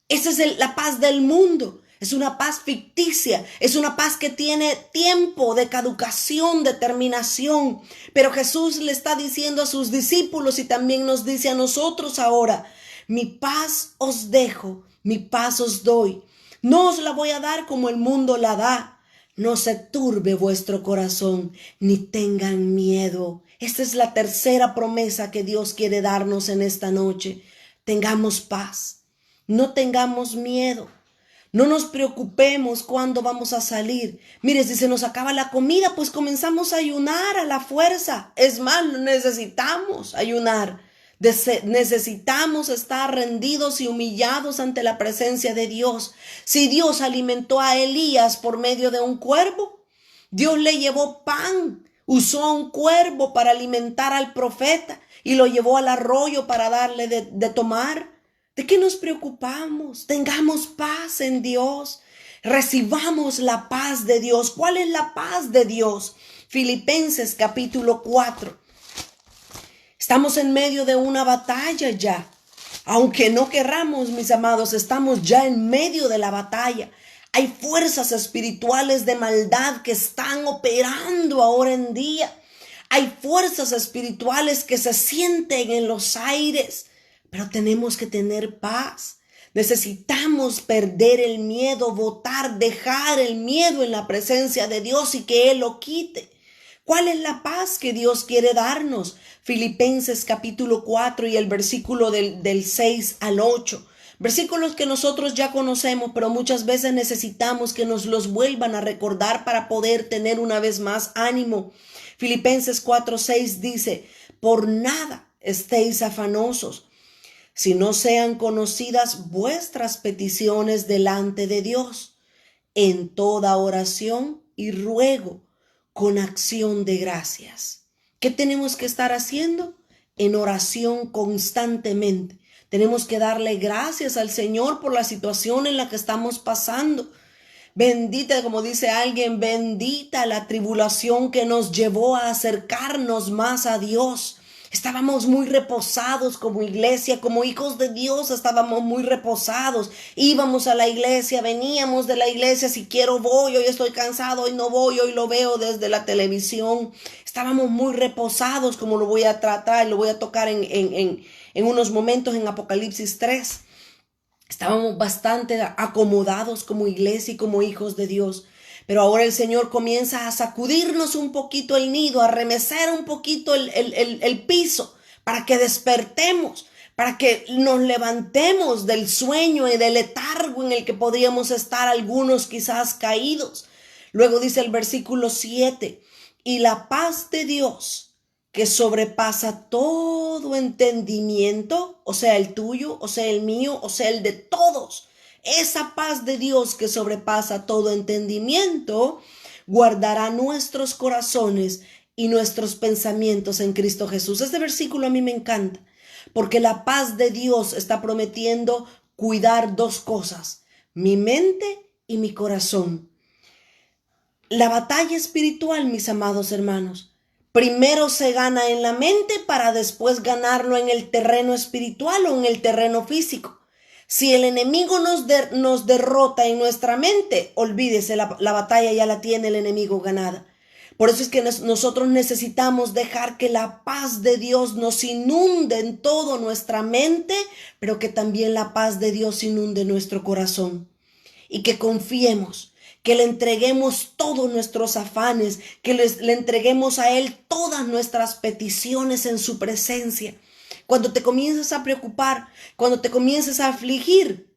S1: Esa es la paz del mundo. Es una paz ficticia, es una paz que tiene tiempo de caducación, de terminación. Pero Jesús le está diciendo a sus discípulos y también nos dice a nosotros ahora, Mi paz os dejo, mi paz os doy. No os la voy a dar como el mundo la da. No se turbe vuestro corazón, ni tengan miedo. Esta es la tercera promesa que Dios quiere darnos en esta noche. Tengamos paz, no tengamos miedo. No nos preocupemos cuándo vamos a salir. Mire, si se nos acaba la comida, pues comenzamos a ayunar a la fuerza. Es más, necesitamos ayunar. Necesitamos estar rendidos y humillados ante la presencia de Dios. Si Dios alimentó a Elías por medio de un cuervo, Dios le llevó pan, usó a un cuervo para alimentar al profeta y lo llevó al arroyo para darle de tomar. ¿De qué nos preocupamos? Tengamos paz en Dios. Recibamos la paz de Dios. ¿Cuál es la paz de Dios? Filipenses capítulo 4. Estamos en medio de una batalla ya. Aunque no querramos, mis amados, estamos ya en medio de la batalla. Hay fuerzas espirituales de maldad que están operando ahora en día. Hay fuerzas espirituales que se sienten en los aires. Pero tenemos que tener paz. Necesitamos perder el miedo, dejar el miedo en la presencia de Dios y que Él lo quite. ¿Cuál es la paz que Dios quiere darnos? Filipenses capítulo 4 y el versículo del 6 al 8. Versículos que nosotros ya conocemos, pero muchas veces necesitamos que nos los vuelvan a recordar para poder tener una vez más ánimo. Filipenses 4:6 dice: por nada estéis afanosos, si no sean conocidas vuestras peticiones delante de Dios, en toda oración y ruego, con acción de gracias. ¿Qué tenemos que estar haciendo? En oración constantemente. Tenemos que darle gracias al Señor por la situación en la que estamos pasando. Bendita, como dice alguien, bendita la tribulación que nos llevó a acercarnos más a Dios. Estábamos muy reposados como iglesia, como hijos de Dios, estábamos muy reposados. Íbamos a la iglesia, veníamos de la iglesia, si quiero voy, hoy estoy cansado, hoy no voy, hoy lo veo desde la televisión. Estábamos muy reposados, como lo voy a tratar, lo voy a tocar en unos momentos en Apocalipsis 3. Estábamos bastante acomodados como iglesia y como hijos de Dios. Pero ahora el Señor comienza a sacudirnos un poquito el nido, a remecer un poquito el piso, para que despertemos, para que nos levantemos del sueño y del letargo en el que podríamos estar algunos quizás caídos. Luego dice el versículo 7, y la paz de Dios, que sobrepasa todo entendimiento, o sea el tuyo, o sea el mío, o sea el de todos, esa paz de Dios que sobrepasa todo entendimiento, guardará nuestros corazones y nuestros pensamientos en Cristo Jesús. Este versículo a mí me encanta, porque la paz de Dios está prometiendo cuidar dos cosas: mi mente y mi corazón. La batalla espiritual, mis amados hermanos, primero se gana en la mente para después ganarlo en el terreno espiritual o en el terreno físico. Si el enemigo nos derrota en nuestra mente, olvídese, la batalla ya la tiene el enemigo ganada. Por eso es que nosotros necesitamos dejar que la paz de Dios nos inunde en toda nuestra mente, pero que también la paz de Dios inunde nuestro corazón. Y que confiemos, que le entreguemos todos nuestros afanes, que le entreguemos a Él todas nuestras peticiones en su presencia. Cuando te comiences a preocupar, cuando te comiences a afligir,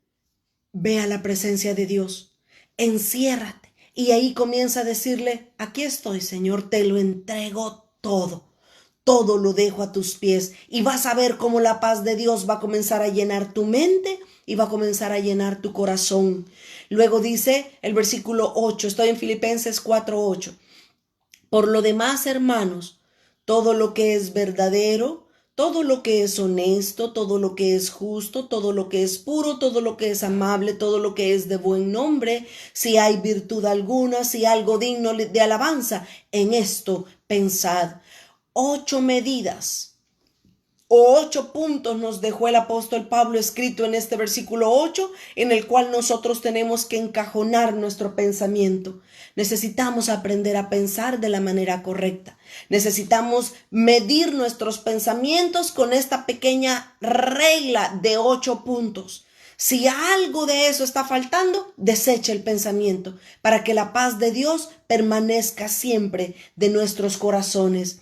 S1: ve a la presencia de Dios, enciérrate y ahí comienza a decirle: aquí estoy, Señor, te lo entrego todo lo dejo a tus pies, y vas a ver cómo la paz de Dios va a comenzar a llenar tu mente y va a comenzar a llenar tu corazón. Luego dice el versículo 8, estoy en Filipenses 4:8. Por lo demás, hermanos, todo lo que es verdadero, todo lo que es honesto, todo lo que es justo, todo lo que es puro, todo lo que es amable, todo lo que es de buen nombre, si hay virtud alguna, si algo digno de alabanza, en esto pensad. 8 medidas o 8 puntos nos dejó el apóstol Pablo escrito en este versículo 8, en el cual nosotros tenemos que encajonar nuestro pensamiento. Necesitamos aprender a pensar de la manera correcta. Necesitamos medir nuestros pensamientos con esta pequeña regla de 8 puntos. Si algo de eso está faltando, desecha el pensamiento para que la paz de Dios permanezca siempre de nuestros corazones.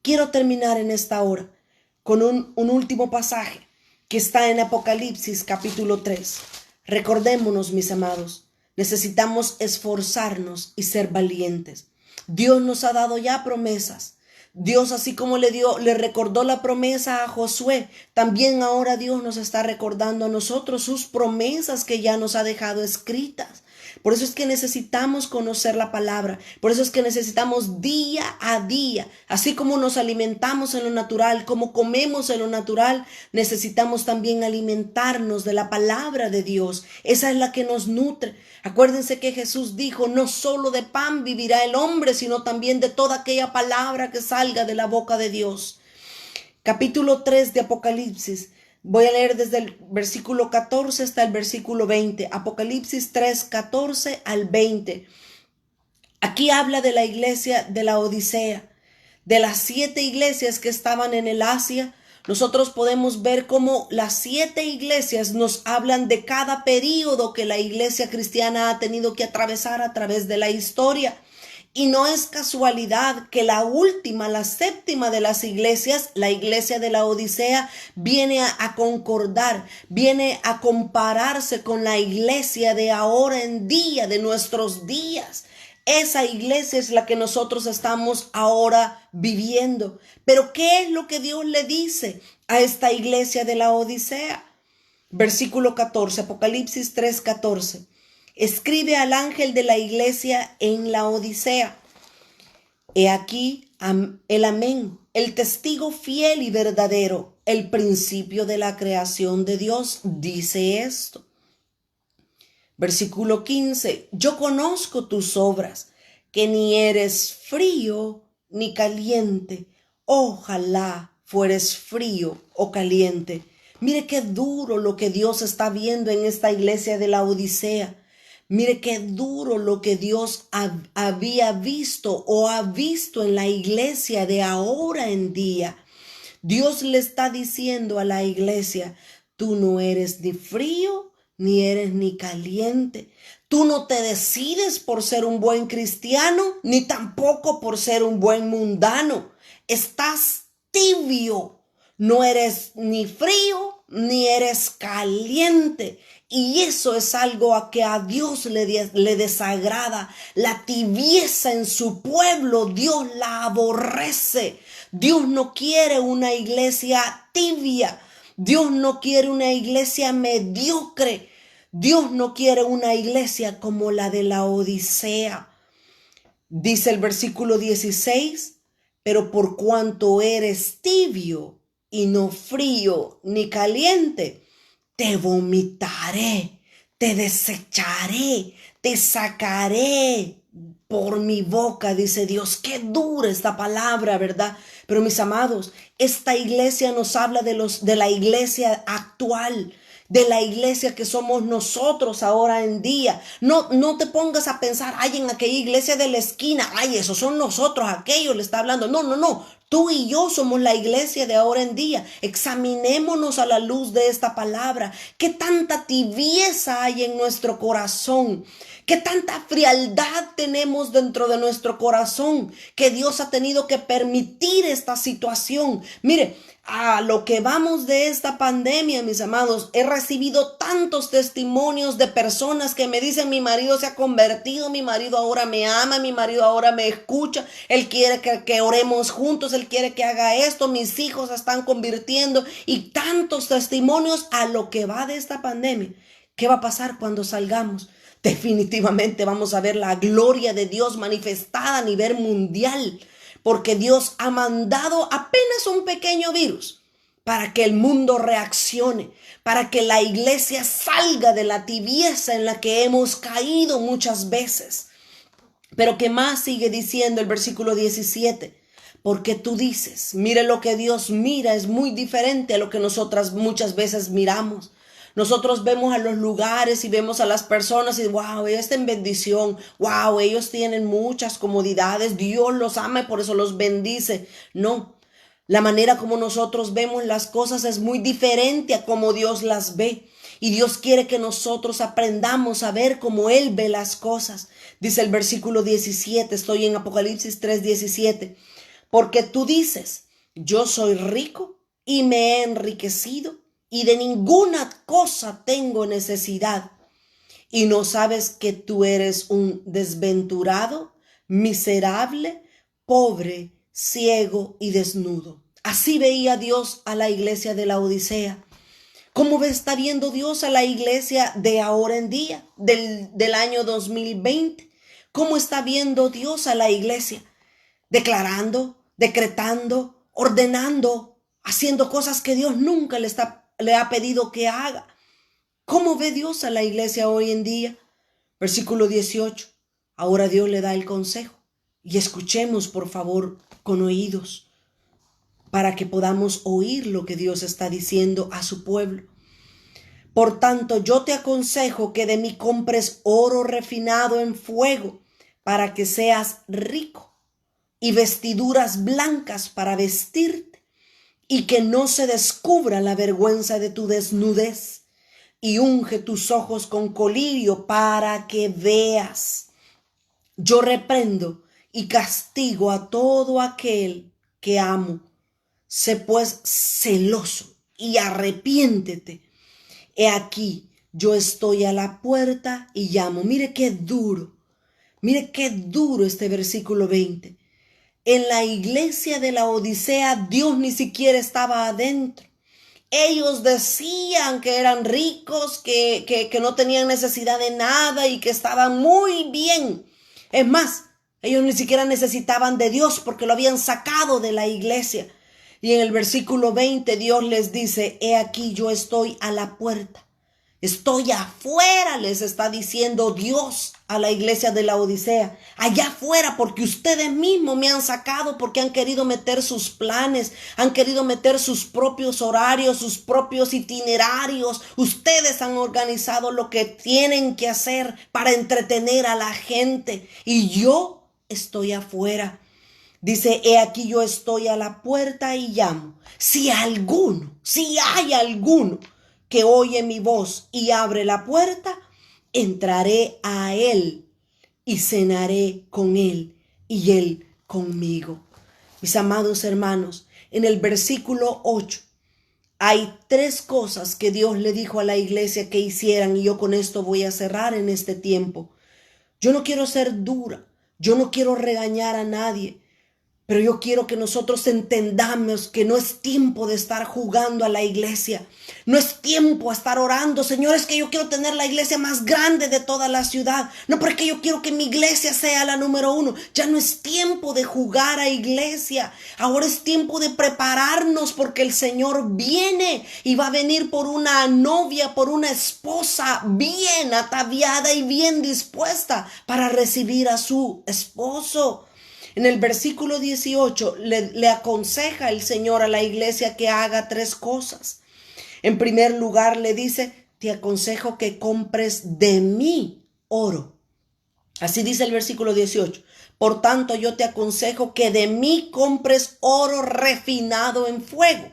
S1: Quiero terminar en esta hora con un último pasaje que está en Apocalipsis capítulo 3. Recordémonos, mis amados, necesitamos esforzarnos y ser valientes. Dios nos ha dado ya promesas. Dios, así como le recordó la promesa a Josué, también ahora Dios nos está recordando a nosotros sus promesas que ya nos ha dejado escritas. Por eso es que necesitamos conocer la palabra. Por eso es que necesitamos día a día, así como nos alimentamos en lo natural, como comemos en lo natural, necesitamos también alimentarnos de la palabra de Dios. Esa es la que nos nutre. Acuérdense que Jesús dijo, no solo de pan vivirá el hombre, sino también de toda aquella palabra que salga de la boca de Dios. Capítulo 3 de Apocalipsis. Voy a leer desde el versículo 14 hasta el versículo 20. Apocalipsis 3, 14 al 20. Aquí habla de la iglesia de la Odisea, de las 7 iglesias que estaban en el Asia. Nosotros podemos ver cómo las 7 iglesias nos hablan de cada período que la iglesia cristiana ha tenido que atravesar a través de la historia. Y no es casualidad que la última, la 7ª de las iglesias, la iglesia de la Odisea, viene a concordar, viene a compararse con la iglesia de ahora en día, de nuestros días. Esa iglesia es la que nosotros estamos ahora viviendo. Pero ¿qué es lo que Dios le dice a esta iglesia de la Odisea? Versículo 14, Apocalipsis 3, 14. Escribe al ángel de la iglesia en la Odisea. He aquí el amén, el testigo fiel y verdadero, el principio de la creación de Dios, dice esto. Versículo 15. Yo conozco tus obras, que ni eres frío ni caliente. Ojalá fueres frío o caliente. Mire qué duro lo que Dios está viendo en esta iglesia de la Odisea. Mire qué duro lo que Dios había visto o ha visto en la iglesia de ahora en día. Dios le está diciendo a la iglesia, tú no eres ni frío ni eres ni caliente. Tú no te decides por ser un buen cristiano ni tampoco por ser un buen mundano. Estás tibio. No eres ni frío ni eres caliente. Y eso es algo a que a Dios le desagrada. La tibieza en su pueblo, Dios la aborrece. Dios no quiere una iglesia tibia. Dios no quiere una iglesia mediocre. Dios no quiere una iglesia como la de la Odisea. Dice el versículo 16, pero por cuanto eres tibio y no frío ni caliente, te vomitaré, te desecharé, te sacaré por mi boca, dice Dios. Qué dura esta palabra, ¿verdad? Pero mis amados, esta iglesia nos habla de la iglesia actual, de la iglesia que somos nosotros ahora en día. No te pongas a pensar, ay, en aquella iglesia de la esquina, ay, esos son nosotros, aquellos le está hablando. No. Tú y yo somos la iglesia de ahora en día. Examinémonos a la luz de esta palabra. ¿Qué tanta tibieza hay en nuestro corazón? ¿Qué tanta frialdad tenemos dentro de nuestro corazón? Que Dios ha tenido que permitir esta situación. Mire, a lo que vamos de esta pandemia, mis amados, he recibido tantos testimonios de personas que me dicen, mi marido se ha convertido, mi marido ahora me ama, mi marido ahora me escucha, él quiere que oremos juntos, él quiere que haga esto, mis hijos se están convirtiendo, y tantos testimonios a lo que va de esta pandemia. ¿Qué va a pasar cuando salgamos? Definitivamente vamos a ver la gloria de Dios manifestada a nivel mundial, porque Dios ha mandado apenas un pequeño virus para que el mundo reaccione, para que la iglesia salga de la tibieza en la que hemos caído muchas veces. Pero ¿qué más sigue diciendo el versículo 17? Porque tú dices, mire lo que Dios mira, es muy diferente a lo que nosotras muchas veces miramos. Nosotros vemos a los lugares y vemos a las personas y wow, ellos están en bendición, wow, ellos tienen muchas comodidades, Dios los ama y por eso los bendice. No, la manera como nosotros vemos las cosas es muy diferente a como Dios las ve. Y Dios quiere que nosotros aprendamos a ver como Él ve las cosas. Dice el versículo 17, estoy en Apocalipsis 3:17. Porque tú dices, yo soy rico y me he enriquecido y de ninguna cosa tengo necesidad. Y no sabes que tú eres un desventurado, miserable, pobre, ciego y desnudo. Así veía Dios a la iglesia de la Odisea. ¿Cómo está viendo Dios a la iglesia de ahora en día, del año 2020? ¿Cómo está viendo Dios a la iglesia? Declarando, decretando, ordenando, haciendo cosas que Dios nunca le ha pedido que haga. ¿Cómo ve Dios a la iglesia hoy en día? Versículo 18. Ahora Dios le da el consejo. Y escuchemos, por favor, con oídos, para que podamos oír lo que Dios está diciendo a su pueblo. Por tanto, yo te aconsejo que de mí compres oro refinado en fuego, para que seas rico, y vestiduras blancas para vestirte, y que no se descubra la vergüenza de tu desnudez, y unge tus ojos con colirio para que veas. Yo reprendo y castigo a todo aquel que amo. Sé pues celoso y arrepiéntete. He aquí, yo estoy a la puerta y llamo. Mire qué duro este versículo 20. En la iglesia de la Odisea, Dios ni siquiera estaba adentro. Ellos decían que eran ricos, que no tenían necesidad de nada y que estaban muy bien. Es más, ellos ni siquiera necesitaban de Dios porque lo habían sacado de la iglesia. Y en el versículo 20 Dios les dice, he aquí yo estoy a la puerta. Estoy afuera, les está diciendo Dios a la iglesia de la Odisea. Allá afuera, porque ustedes mismos me han sacado, porque han querido meter sus planes, han querido meter sus propios horarios, sus propios itinerarios. Ustedes han organizado lo que tienen que hacer para entretener a la gente. Y yo estoy afuera. Dice, he aquí yo estoy a la puerta y llamo. Si hay alguno que oye mi voz y abre la puerta, entraré a él y cenaré con él y él conmigo. Mis amados hermanos, en el versículo 8 hay 3 cosas que Dios le dijo a la iglesia que hicieran, y yo con esto voy a cerrar en este tiempo. Yo no quiero ser dura, yo no quiero regañar a nadie, pero yo quiero que nosotros entendamos que no es tiempo de estar jugando a la iglesia. No es tiempo de estar orando. Señor, es que yo quiero tener la iglesia más grande de toda la ciudad. No, porque yo quiero que mi iglesia sea la número 1. Ya no es tiempo de jugar a iglesia. Ahora es tiempo de prepararnos porque el Señor viene y va a venir por una novia, por una esposa bien ataviada y bien dispuesta para recibir a su esposo. En el versículo 18 le aconseja el Señor a la iglesia que haga 3 cosas. En primer lugar le dice, te aconsejo que compres de mí oro. Así dice el versículo 18. Por tanto, yo te aconsejo que de mí compres oro refinado en fuego.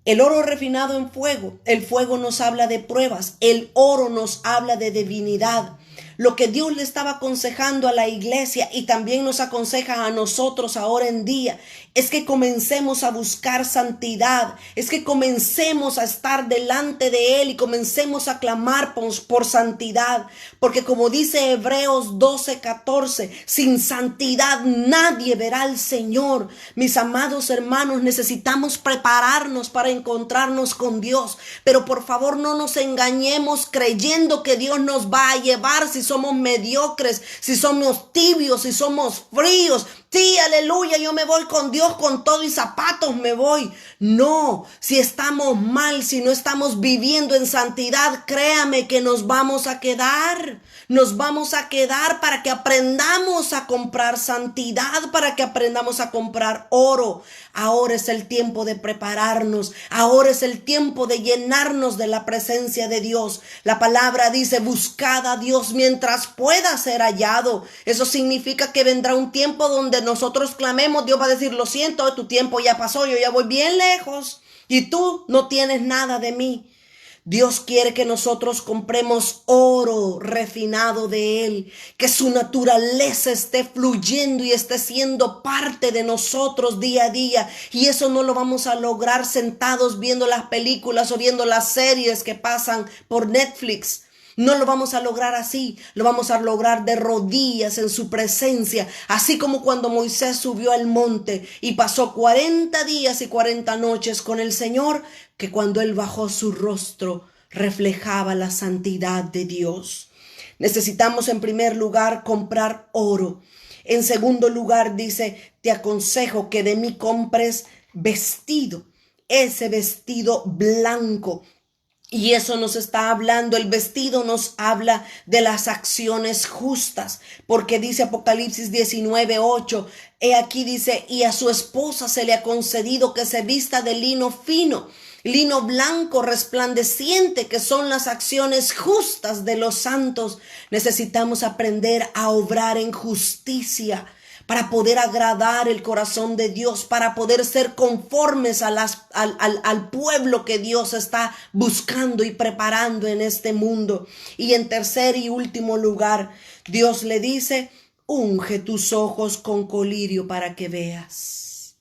S1: El oro refinado en fuego, el fuego nos habla de pruebas, el oro nos habla de divinidad. Lo que Dios le estaba aconsejando a la iglesia y también nos aconseja a nosotros ahora en día es que comencemos a buscar santidad, es que comencemos a estar delante de Él y comencemos a clamar por santidad, porque como dice Hebreos 12:14, sin santidad nadie verá al Señor. Mis amados hermanos, necesitamos prepararnos para encontrarnos con Dios, pero por favor no nos engañemos creyendo que Dios nos va a llevar si somos mediocres, si somos tibios, si somos fríos. Sí, aleluya, yo me voy con Dios con todo y zapatos me voy. No, si estamos mal, si no estamos viviendo en santidad, créame que nos vamos a quedar. Nos vamos a quedar para que aprendamos a comprar santidad, para que aprendamos a comprar oro. Ahora es el tiempo de prepararnos. Ahora es el tiempo de llenarnos de la presencia de Dios. La palabra dice, buscad a Dios mientras pueda ser hallado. Eso significa que vendrá un tiempo donde nosotros clamemos. Dios va a decir, lo siento, tu tiempo ya pasó, yo ya voy bien lejos y tú no tienes nada de mí. Dios quiere que nosotros compremos oro refinado de Él, que su naturaleza esté fluyendo y esté siendo parte de nosotros día a día. Y eso no lo vamos a lograr sentados viendo las películas o viendo las series que pasan por Netflix. No lo vamos a lograr así, lo vamos a lograr de rodillas en su presencia, así como cuando Moisés subió al monte y pasó 40 días y 40 noches con el Señor, que cuando él bajó su rostro reflejaba la santidad de Dios. Necesitamos en primer lugar comprar oro. En segundo lugar dice, te aconsejo que de mí compres vestido, ese vestido blanco. Y eso nos está hablando, el vestido nos habla de las acciones justas, porque dice Apocalipsis 19:8, he aquí dice, y a su esposa se le ha concedido que se vista de lino fino, lino blanco resplandeciente, que son las acciones justas de los santos. Necesitamos aprender a obrar en justicia para poder agradar el corazón de Dios, para poder ser conformes a al pueblo que Dios está buscando y preparando en este mundo. Y en tercer y último lugar, Dios le dice, unge tus ojos con colirio para que veas.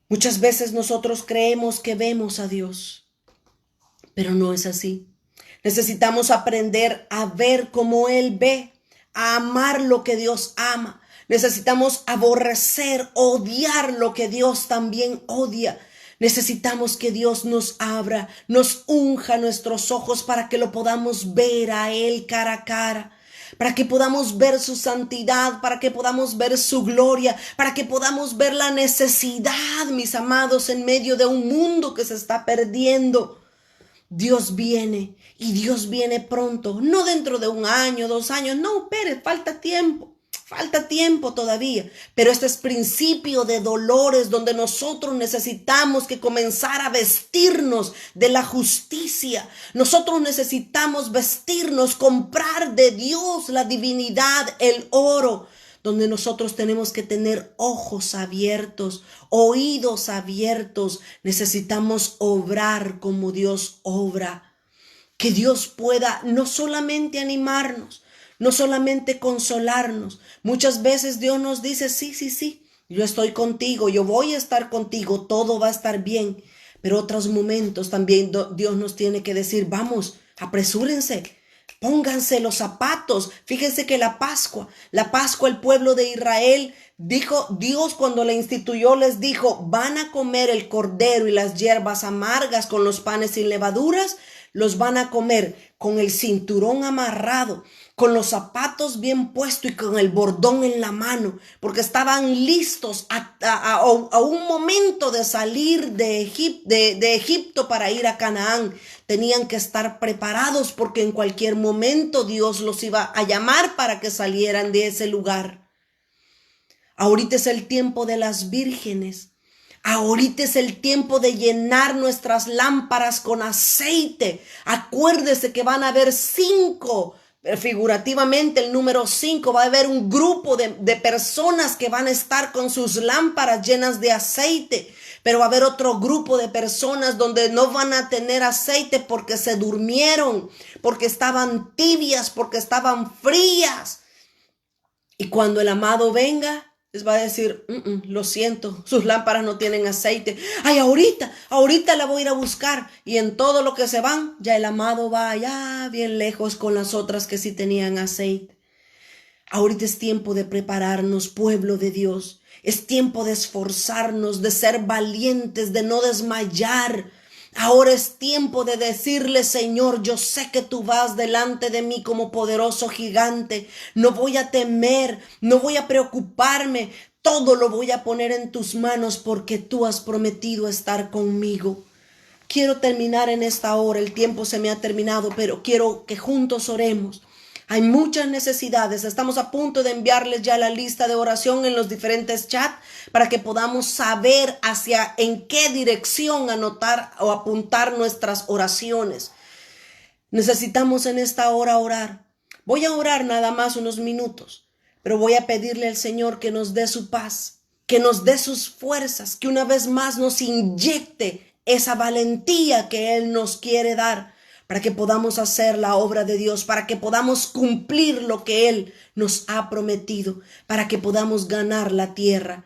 S1: Muchas veces nosotros creemos que vemos a Dios, pero no es así. Necesitamos aprender a ver como Él ve, a amar lo que Dios ama. Necesitamos aborrecer, odiar lo que Dios también odia. Necesitamos que Dios nos abra, nos unja nuestros ojos para que lo podamos ver a Él cara a cara, para que podamos ver su santidad, para que podamos ver su gloria, para que podamos ver la necesidad, mis amados, en medio de un mundo que se está perdiendo. Dios viene y Dios viene pronto, no dentro de 1 año, 2 años, no, espere, falta tiempo todavía, pero este es principio de dolores donde nosotros necesitamos que comenzar a vestirnos de la justicia. Nosotros necesitamos vestirnos, comprar de Dios la divinidad, el oro, donde nosotros tenemos que tener ojos abiertos, oídos abiertos. Necesitamos obrar como Dios obra. Que Dios pueda no solamente animarnos, no solamente consolarnos. Muchas veces Dios nos dice, sí, yo estoy contigo, yo voy a estar contigo, todo va a estar bien. Pero otros momentos también Dios nos tiene que decir, vamos, apresúrense. Pónganse los zapatos. Fíjense que la Pascua, el pueblo de Israel dijo, Dios cuando la instituyó les dijo, van a comer el cordero y las hierbas amargas con los panes sin levaduras, los van a comer con el cinturón amarrado, con los zapatos bien puestos y con el bordón en la mano, porque estaban listos a un momento de salir de Egipto para ir a Canaán. Tenían que estar preparados porque en cualquier momento Dios los iba a llamar para que salieran de ese lugar. Ahorita es el tiempo de las vírgenes. Ahorita es el tiempo de llenar nuestras lámparas con aceite. Acuérdese que van a haber 5, figurativamente el número 5, va a haber un grupo de personas que van a estar con sus lámparas llenas de aceite. Pero va a haber otro grupo de personas donde no van a tener aceite porque se durmieron, porque estaban tibias, porque estaban frías. Y cuando el amado venga, les va a decir, lo siento, sus lámparas no tienen aceite. Ay, ahorita la voy a ir a buscar. Y en todo lo que se van, ya el amado va allá bien lejos con las otras que sí tenían aceite. Ahorita es tiempo de prepararnos, pueblo de Dios. Es tiempo de esforzarnos, de ser valientes, de no desmayar. Ahora es tiempo de decirle, Señor, yo sé que tú vas delante de mí como poderoso gigante. No voy a temer, no voy a preocuparme. Todo lo voy a poner en tus manos porque tú has prometido estar conmigo. Quiero terminar en esta hora, el tiempo se me ha terminado, pero quiero que juntos oremos. Hay muchas necesidades. Estamos a punto de enviarles ya la lista de oración en los diferentes chats para que podamos saber en qué dirección anotar o apuntar nuestras oraciones. Necesitamos en esta hora orar. Voy a orar nada más unos minutos, pero voy a pedirle al Señor que nos dé su paz, que nos dé sus fuerzas, que una vez más nos inyecte esa valentía que Él nos quiere dar para que podamos hacer la obra de Dios, para que podamos cumplir lo que Él nos ha prometido, para que podamos ganar la tierra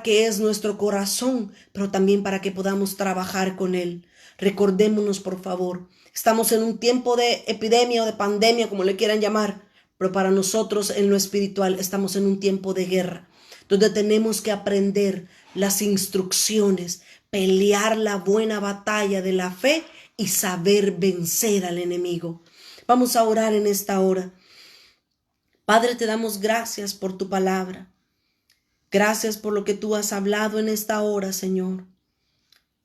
S1: que es nuestro corazón, pero también para que podamos trabajar con Él. Recordémonos, por favor, estamos en un tiempo de epidemia o de pandemia, como le quieran llamar, pero para nosotros en lo espiritual estamos en un tiempo de guerra, donde tenemos que aprender las instrucciones, pelear la buena batalla de la fe y saber vencer al enemigo. Vamos a orar en esta hora. Padre, te damos gracias por tu palabra. Gracias por lo que tú has hablado en esta hora, Señor.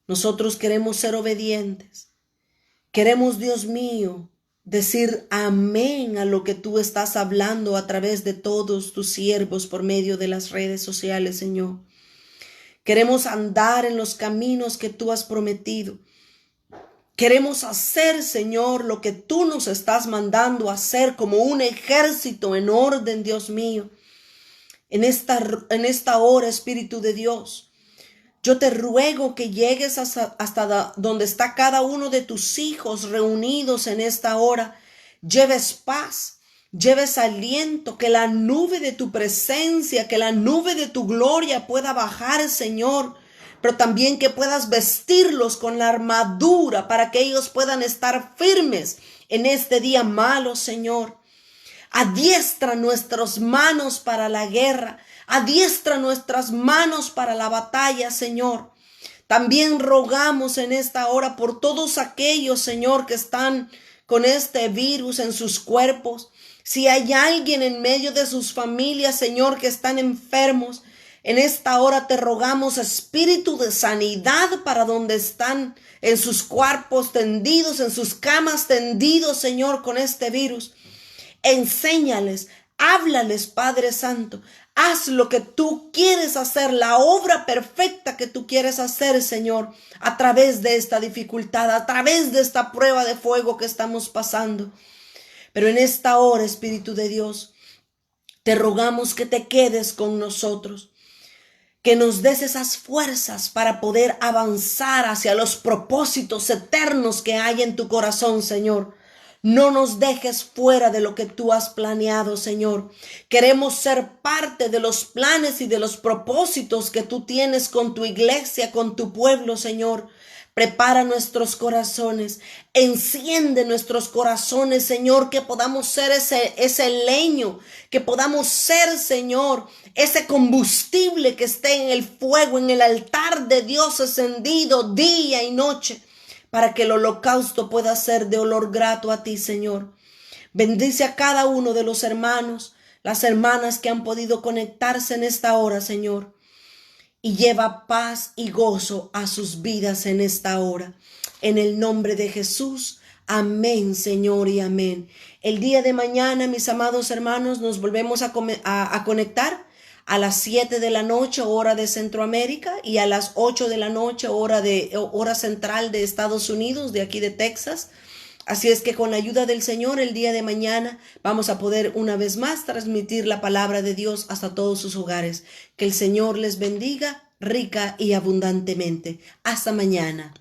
S1: Nosotros queremos ser obedientes. Queremos, Dios mío, decir amén a lo que tú estás hablando a través de todos tus siervos por medio de las redes sociales, Señor. Queremos andar en los caminos que tú has prometido. Queremos hacer, Señor, lo que tú nos estás mandando a hacer como un ejército en orden, Dios mío. En esta hora, Espíritu de Dios, yo te ruego que llegues hasta donde está cada uno de tus hijos reunidos en esta hora. Lleves paz, lleves aliento, que la nube de tu presencia, que la nube de tu gloria pueda bajar, Señor. Pero también que puedas vestirlos con la armadura para que ellos puedan estar firmes en este día malo, Señor. Adiestra nuestras manos para la guerra, adiestra nuestras manos para la batalla, Señor. También rogamos en esta hora por todos aquellos, Señor, que están con este virus en sus cuerpos. Si hay alguien en medio de sus familias, Señor, que están enfermos, en esta hora te rogamos espíritu de sanidad para donde están en sus cuerpos tendidos, en sus camas tendidos, Señor, con este virus. Enséñales, háblales, Padre Santo. Haz lo que tú quieres hacer, la obra perfecta que tú quieres hacer, Señor, a través de esta dificultad, a través de esta prueba de fuego que estamos pasando. Pero en esta hora, Espíritu de Dios, te rogamos que te quedes con nosotros. Que nos des esas fuerzas para poder avanzar hacia los propósitos eternos que hay en tu corazón, Señor. No nos dejes fuera de lo que tú has planeado, Señor. Queremos ser parte de los planes y de los propósitos que tú tienes con tu iglesia, con tu pueblo, Señor. Prepara nuestros corazones, enciende nuestros corazones, Señor, que podamos ser ese leño, que podamos ser, Señor, ese combustible que esté en el fuego, en el altar de Dios encendido día y noche, para que el holocausto pueda ser de olor grato a ti, Señor. Bendice a cada uno de los hermanos, las hermanas que han podido conectarse en esta hora, Señor. Y lleva paz y gozo a sus vidas en esta hora. En el nombre de Jesús, amén, Señor, y amén. El día de mañana, mis amados hermanos, nos volvemos a conectar a las 7 de la noche, hora de Centroamérica, y a las 8 de la noche, hora central de Estados Unidos, de aquí de Texas. Así es que con la ayuda del Señor, el día de mañana vamos a poder una vez más transmitir la palabra de Dios hasta todos sus hogares. Que el Señor les bendiga rica y abundantemente. Hasta mañana.